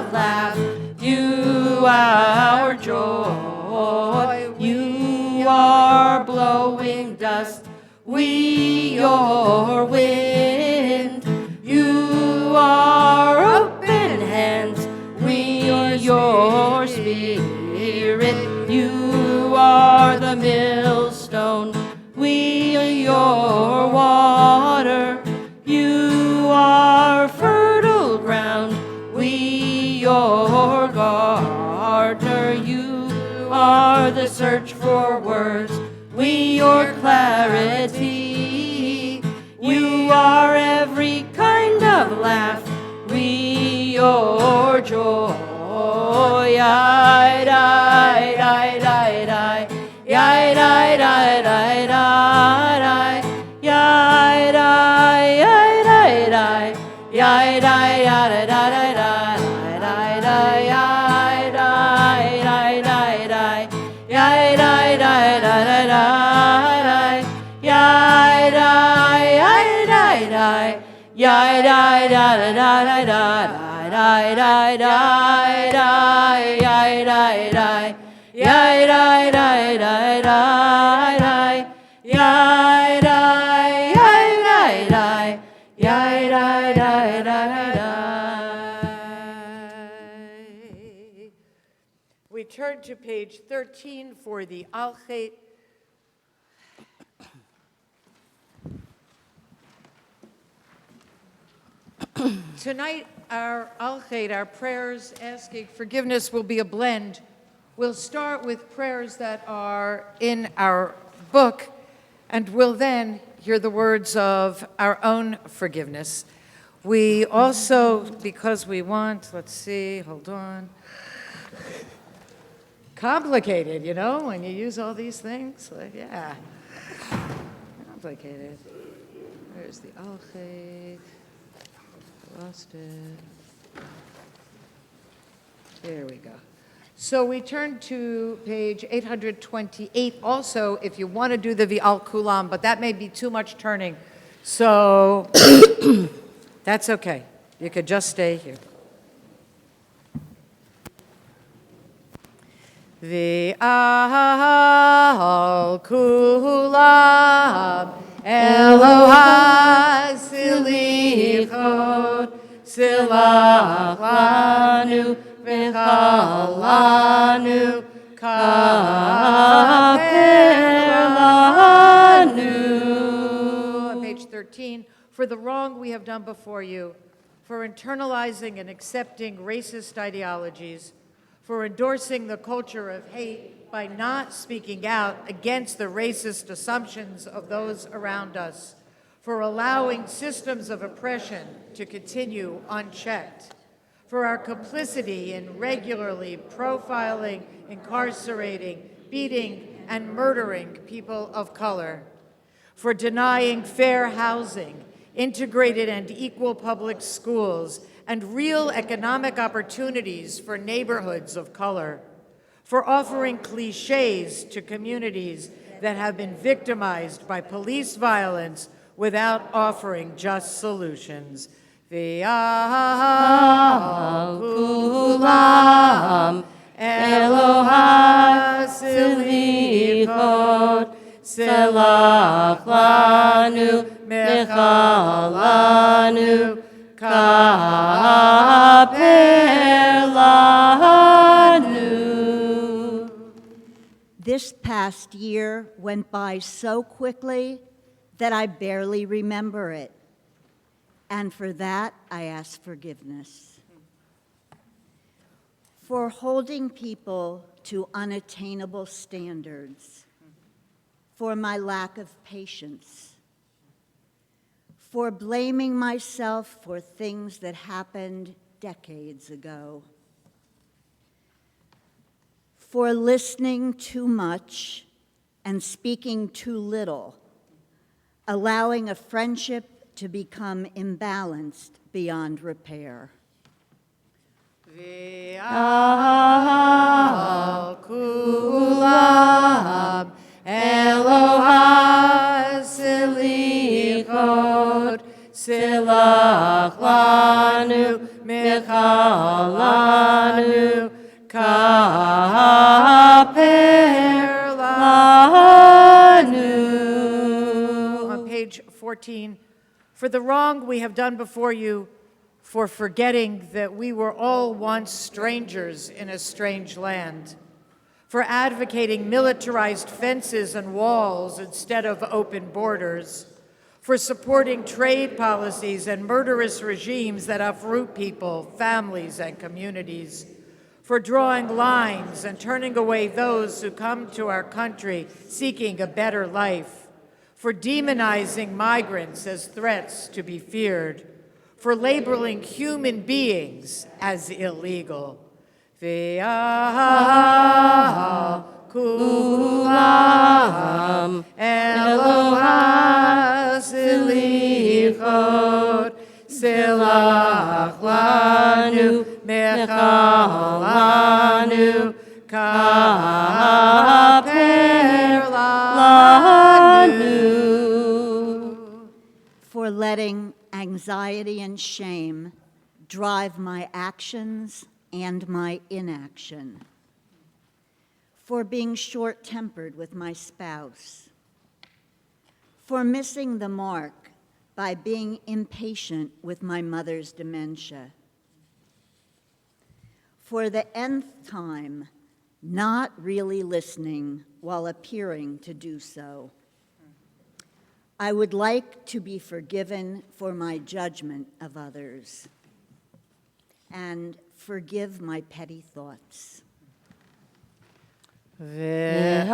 of laugh. You our joy. You are blowing dust. We your wind. You are open hands. We your spirit. You are the millstone. We your water. You are fertile ground. We your gardener. You are the search for words. We your clarity. You are every kind of laugh. We your joy. I, We turn to page 13 for the Alchet. Tonight, our Alchet, our prayers asking forgiveness, will be a blend. We'll start with prayers that are in our book, and we'll then hear the words of our own forgiveness. We also, because we want, let's see, hold on. Complicated, you know, when you use all these things. Like, yeah, complicated. Where's the Alchet? Lost it. There we go. So we turn to page 828 also if you want to do the V'al Kulam, but that may be too much turning. So that's okay. You could just stay here. V'al Kulam Elohai Silichot Silach Lanu V'chalanu Kaper Lanu. On page 13, for the wrong we have done before you, for internalizing and accepting racist ideologies, for endorsing the culture of hate by not speaking out against the racist assumptions of those around us, for allowing systems of oppression to continue unchecked, for our complicity in regularly profiling, incarcerating, beating, and murdering people of color, for denying fair housing, integrated and equal public schools, and real economic opportunities for neighborhoods of color, for offering cliches to communities that have been victimized by police violence without offering just solutions. V'al Kulam Elohai Silichot Selach Lanu Mechalanu Kaper Lanu. This past year went by so quickly that I barely remember it. And for that, I ask forgiveness. For holding people to unattainable standards. For my lack of patience. For blaming myself for things that happened decades ago. For listening too much and speaking too little, allowing a friendship to become imbalanced beyond repair. V'al Kulam Elohai Silichot Silach Lanu Mechalanu lanu. On page 14, for the wrong we have done before you, for forgetting that we were all once strangers in a strange land, for advocating militarized fences and walls instead of open borders, for supporting trade policies and murderous regimes that uproot people, families, and communities, for drawing lines and turning away those who come to our country seeking a better life, for demonizing migrants as threats to be feared, for labeling human beings as illegal. Ve'ah kulam Eloha selichot silach lanu mechal lanu kaper lanu. For letting anxiety and shame drive my actions and my inaction. For being short-tempered with my spouse. For missing the mark by being impatient with my mother's dementia. For the nth time, not really listening while appearing to do so. I would like to be forgiven for my judgment of others and forgive my petty thoughts. Ve'ah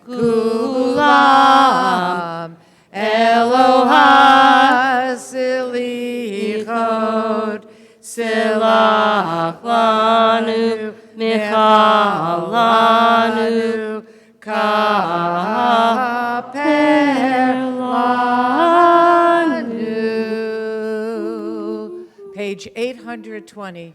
kulam Eloha selichot silach lanu mechal lanu kaper lanu. Page 820.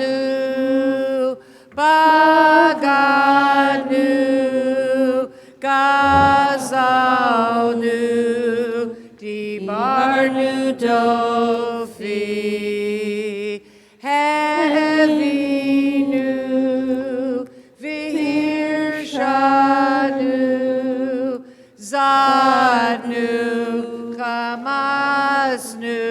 Ashamnu, Bagadnu, Gazalnu, Dibarnu Dofi, Hevinu, Virshanu, Zadnu, Kamasnu,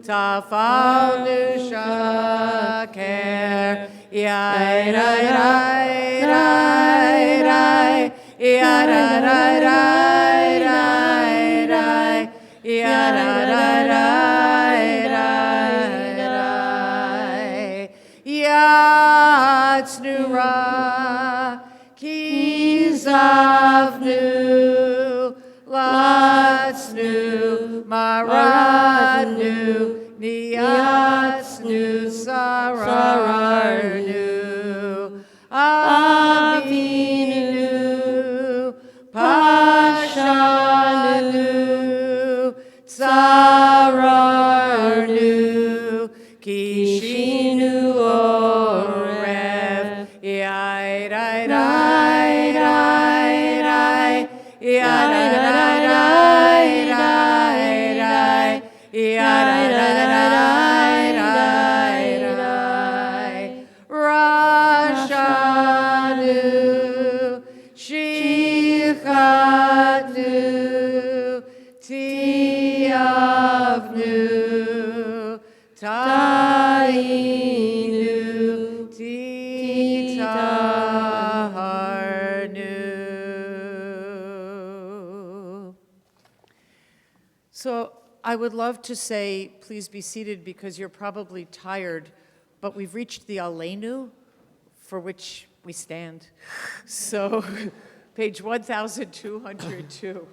Tafalnu Shaker, Yai Rai Rai Rai Rai, Yai Rai Rai Rai Rai, Yai Rai Rai Rai, Yatsnu Ra, Kizavnu, Latsnu, Maradnu, Niyatsnu, Sararnu, Avinu, Pashanu, Tsararnu, Kishinu Orev, Yai Rai Rai Rai Rai, Yai Rai Rai Rai Rai, Yai Rai Rai Rai Rai, Rashanu, Shichatnu, Tiavnu, Tainu, Titaharnu. So I would love to say, please be seated because you're probably tired, but we've reached the Aleinu, for which we stand. So page 1202.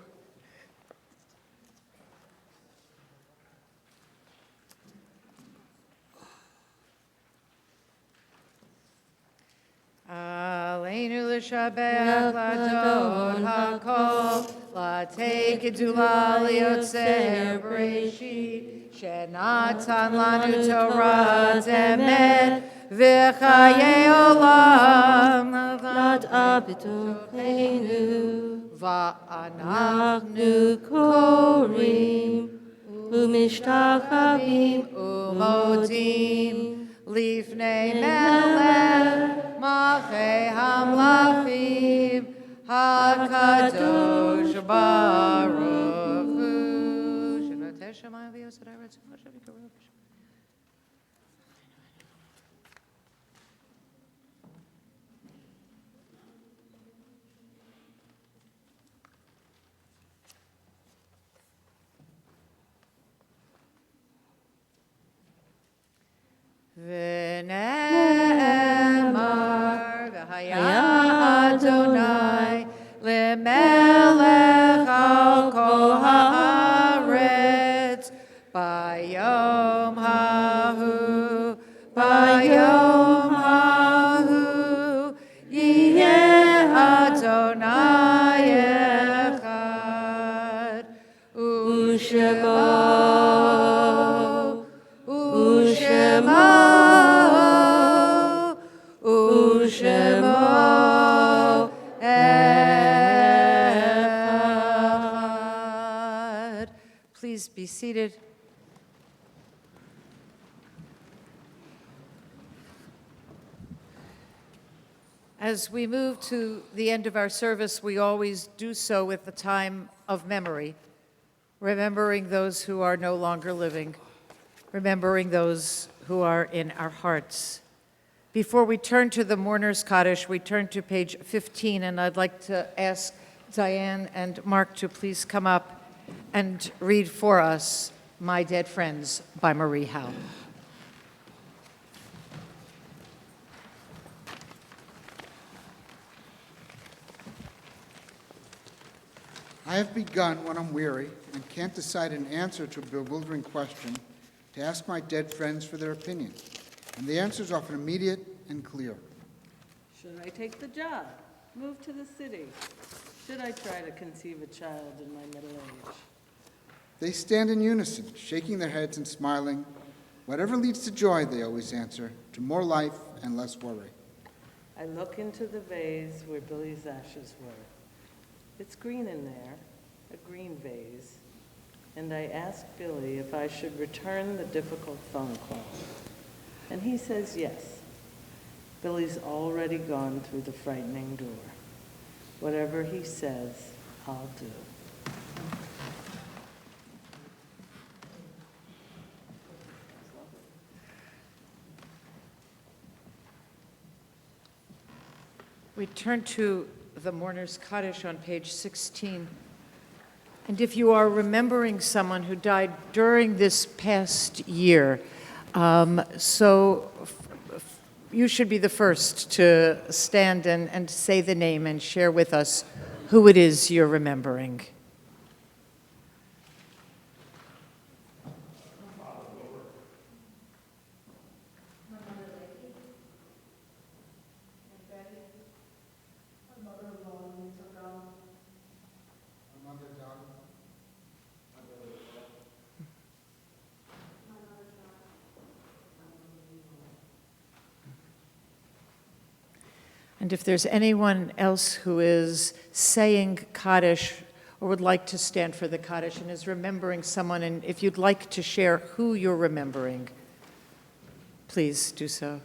Aleinu l'shabech l'adon hakol, la'tei kedula liotzer b'reshit, Shenatan lanu Torah emet v'chayei olam Nada b'tocheinu va'anachnu korim umishtachavim umodim lifnei melech malchei hamlachim hakadosh baruch hu. Shenoteh shamayim v'yosei haaretz v'moshe v'karev. V'ne'emar v'haya Adonai lemelech al kol haaretz bayom hahu yiyeh Adonai echad u'shemo echad. Please be seated. As we move to the end of our service, we always do so with the time of memory, remembering those who are no longer living, remembering those who are in our hearts. Before we turn to the Mourner's Kaddish, we turn to page 15, and I'd like to ask Diane and Mark to please come up and read for us My Dead Friends by Marie Howe. I have begun when I'm weary and can't decide an answer to a bewildering question to ask my dead friends for their opinion, and the answer is often immediate and clear. Should I take the job? Move to the city? Should I try to conceive a child in my middle age? They stand in unison, shaking their heads and smiling. Whatever leads to joy, they always answer, to more life and less worry. I look into the vase where Billy's ashes were. It's green in there, a green vase, and I ask Billy if I should return the difficult phone call. And he says yes. Billy's already gone through the frightening door. Whatever he says, I'll do. We turn to the Mourner's Kaddish on page 16. And if you are remembering someone who died during this past year, you should be the first to stand and say the name and share with us who it is you're remembering. And if there's anyone else who is saying Kaddish or would like to stand for the Kaddish and is remembering someone, and if you'd like to share who you're remembering, please do so.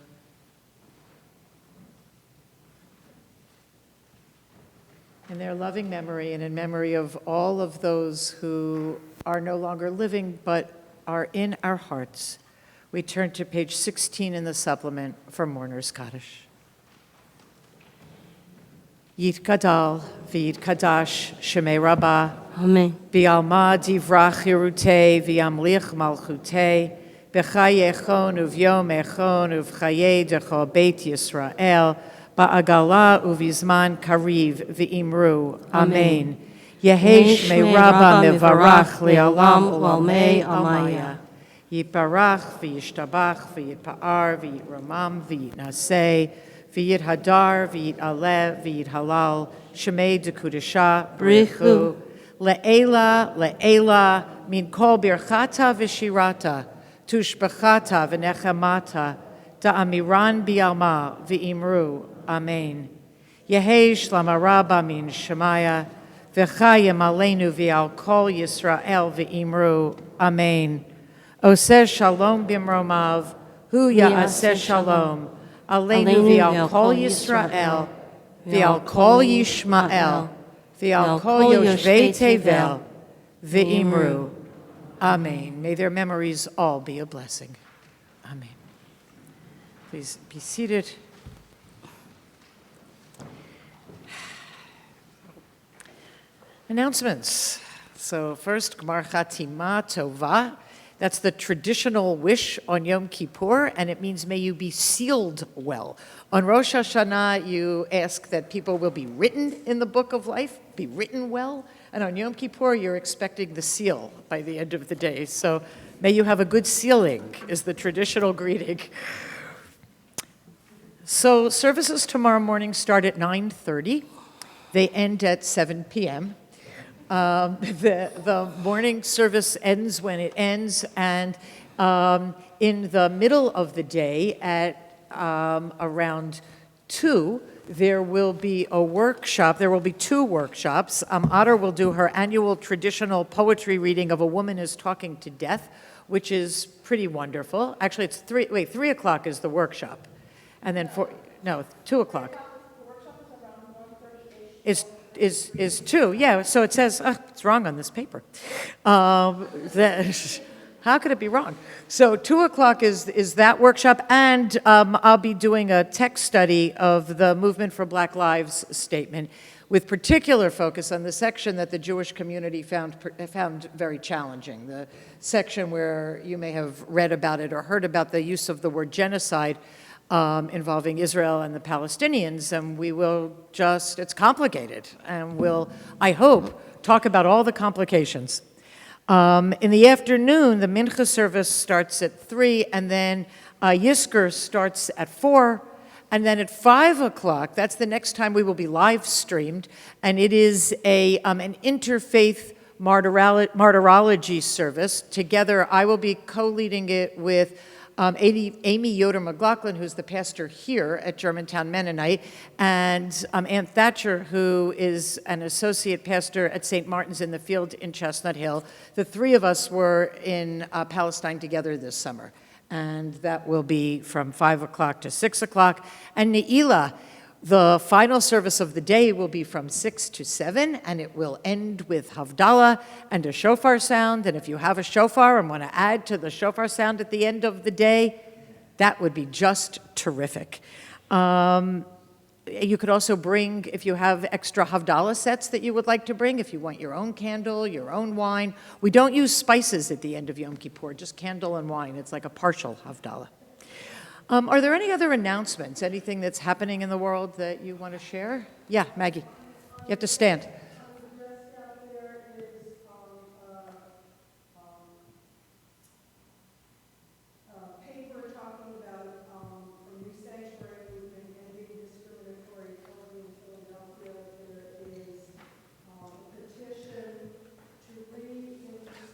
In their loving memory and in memory of all of those who are no longer living but are in our hearts, we turn to page 16 in the supplement for Mourner's Kaddish. Yitgadal v'yitkadash shemei Rabbah. Amen. V'alma divrach Yerutei v'yamlich malchutei. B'chayechon uv'yom echon uv'chayei dechol Beit Yisrael. Ba'agala uv'izman kariv v'imru. Amen. Yehi shmei Rabbah mevarach li'olam u'almei amaya. Yitbarach v'yishtabach v'yitpa'ar v'yitramam v'yitnaseh. V'yit hadar, v'yit aleh, v'yit halal, shemei dekudesha, brichu, le'ela, le'ela, min kol birchata v'shirata, tushbechata v'nechamata, da'amiran bi'alma v'imru, amen. Yehei shlama rabba min shemaya, v'chayim aleinu v'al kol Yisrael v'imru, amen. Oseh shalom bimromav, hu ya'aseh shalom, aleinu v'al kol Yisrael, v'al kol Yishmael, v'al kol yoshvei tevel, v'imru. Amen. May their memories all be a blessing. Amen. Please be seated. Announcements. So first, Gmar Chatima Tova. That's the traditional wish on Yom Kippur, and it means may you be sealed well. On Rosh Hashanah, you ask that people will be written in the book of life, be written well, and on Yom Kippur, you're expecting the seal by the end of the day. So may you have a good sealing is the traditional greeting. So services tomorrow morning start at 9:30. They end at 7 p.m. The morning service ends when it ends, and in the middle of the day at around 2, there will be a workshop. There will be 2 workshops. Otter will do her annual traditional poetry reading of A Woman is Talking to Death, which is pretty wonderful. Actually, it's 3 o'clock is the workshop. And then 2 o'clock. Is 2, yeah, so it says, it's wrong on this paper. How could it be wrong? So 2 o'clock is that workshop, and I'll be doing a text study of the Movement for Black Lives statement, with particular focus on the section that the Jewish community found very challenging, the section where you may have read about it or heard about the use of the word genocide, involving Israel and the Palestinians, and we will it's complicated, and we'll, I hope, talk about all the complications. In the afternoon, the Mincha service starts at 3, and then Yisker starts at 4, and then at 5 o'clock, that's the next time we will be live streamed, and it is an interfaith martyrology service. Together, I will be co-leading it with Amy Yoder McLaughlin, who's the pastor here at Germantown Mennonite, and Ann Thatcher, who is an associate pastor at St. Martin's in the Field in Chestnut Hill. The 3 of us were in Palestine together this summer, and that will be from 5 o'clock to 6 o'clock. And Ne'ilah, the final service of the day, will be from 6 to 7, and it will end with Havdalah and a shofar sound. And if you have a shofar and want to add to the shofar sound at the end of the day, that would be just terrific. You could also bring, if you have extra Havdalah sets that you would like to bring, if you want your own candle, your own wine. We don't use spices at the end of Yom Kippur, just candle and wine. It's like a partial Havdalah. Are there any other announcements, anything that's happening in the world that you want to share? Yeah, Maggie, you have to stand. Paper talking about from New Sanctuary Movement ending discriminatory clothing in Philadelphia. There is a petition to reinterpret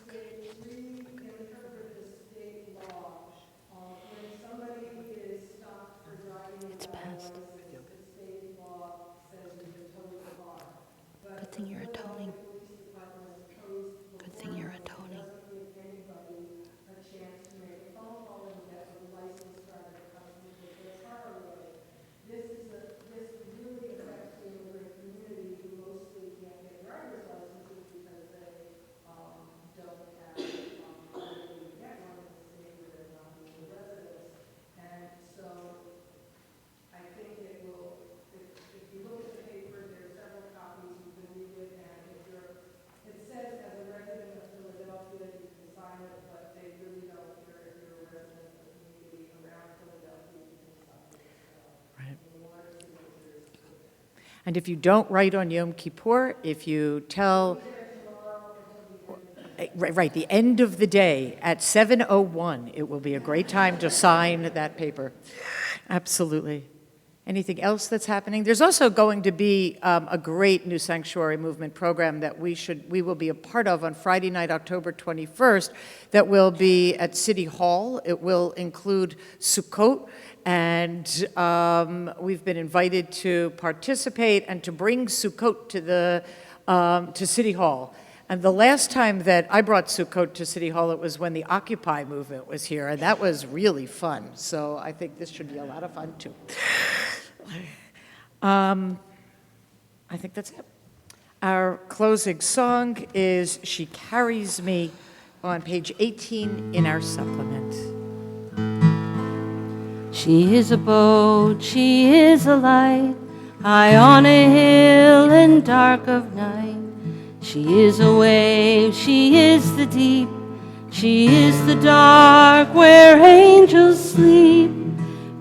the state law. When somebody is stopped for driving without a license, the state law says you can tow the car. But Good thing you're atoning. the police department has posed Good thing you're atoning. doesn't give anybody a chance to make a phone call and get a licensed driver to come and take their car away. This really affects the immigrant community who mostly can't get driver's licenses because they don't have ability to get one in the state where they're not legal residents. And so I think it will, if you look at the paper, there are several copies, you can read it, and it says as a resident of Philadelphia, you can sign it, but they really don't care if you're a resident of the community around Philadelphia, you can sign it. Right. And water signatures. And if you don't write on Yom Kippur, if you tell, right, the end of the day at 7:01, it will be a great time to sign that paper. Absolutely. Anything else that's happening? There's also going to be a great new sanctuary movement program that we will be a part of on Friday night, October 21st, that will be at City Hall. It will include Sukkot, and we've been invited to participate and to bring Sukkot to City Hall. And the last time that I brought Sukkot to City Hall, it was when the Occupy movement was here, and that was really fun. So I think this should be a lot of fun, too. I think that's it. Our closing song is She Carries Me on page 18 in our supplement. She is a boat, she is a light, high on a hill and dark of night. She is a wave, she is the deep, she is the dark where angels sleep.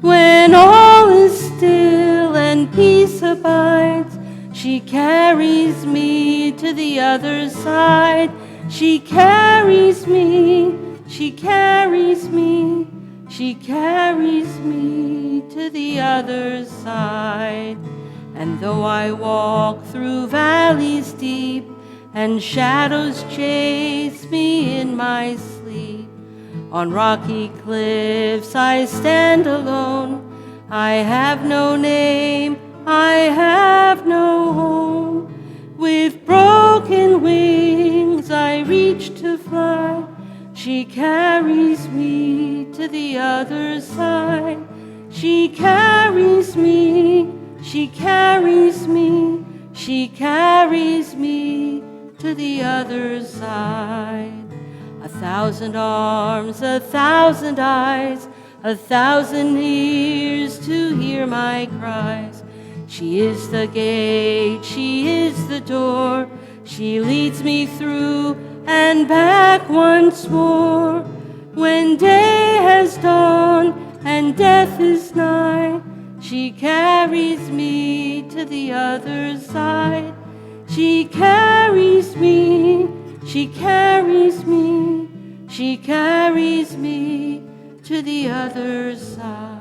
When all is still and peace abides, she carries me to the other side. She carries me, she carries me, she carries me to the other side. And though I walk through valleys deep, and shadows chase me in my sleep, on rocky cliffs I stand alone. I have no name, I have no home. With broken wings I reach to fly. She carries me to the other side. She carries me, she carries me, she carries me to the other side. 1,000 arms, 1,000 eyes, 1,000 ears to hear my cries. She is the gate, she is the door, she leads me through and back once more. When day has dawned and death is nigh, she carries me to the other side. She carries me, she carries me, she carries me to the other side.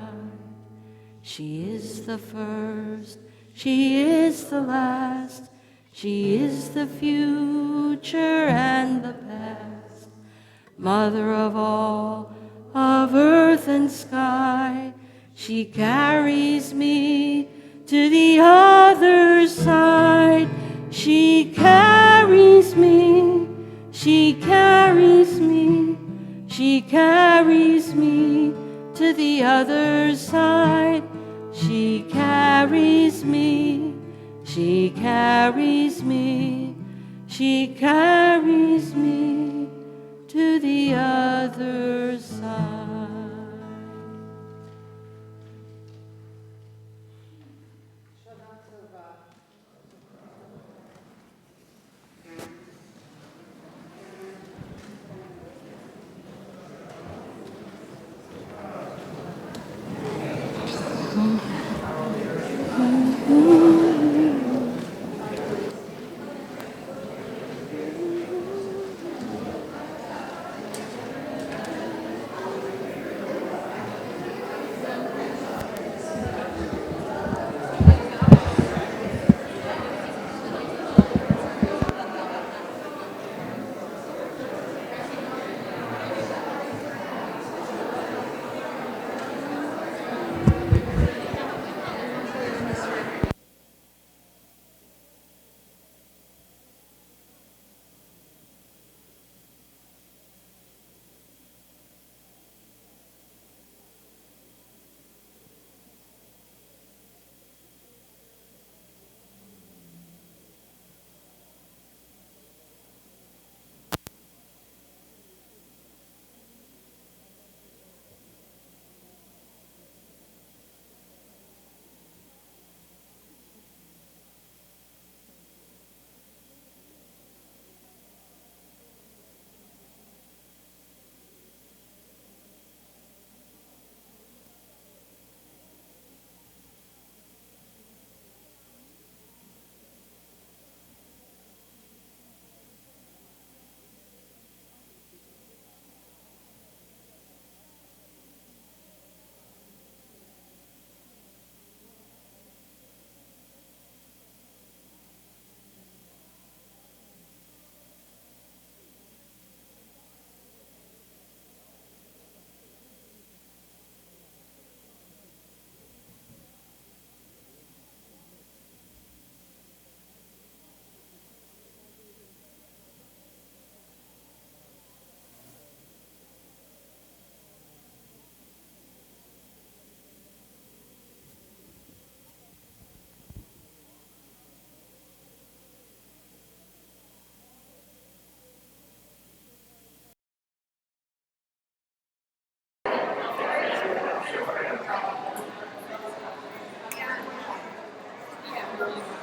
She is the first, she is the last, she is the future and the past. Mother of all, of earth and sky, she carries me to the other side. She carries me, she carries me, she carries me to the other side. She carries me, she carries me, she carries me to the other side. Thank you.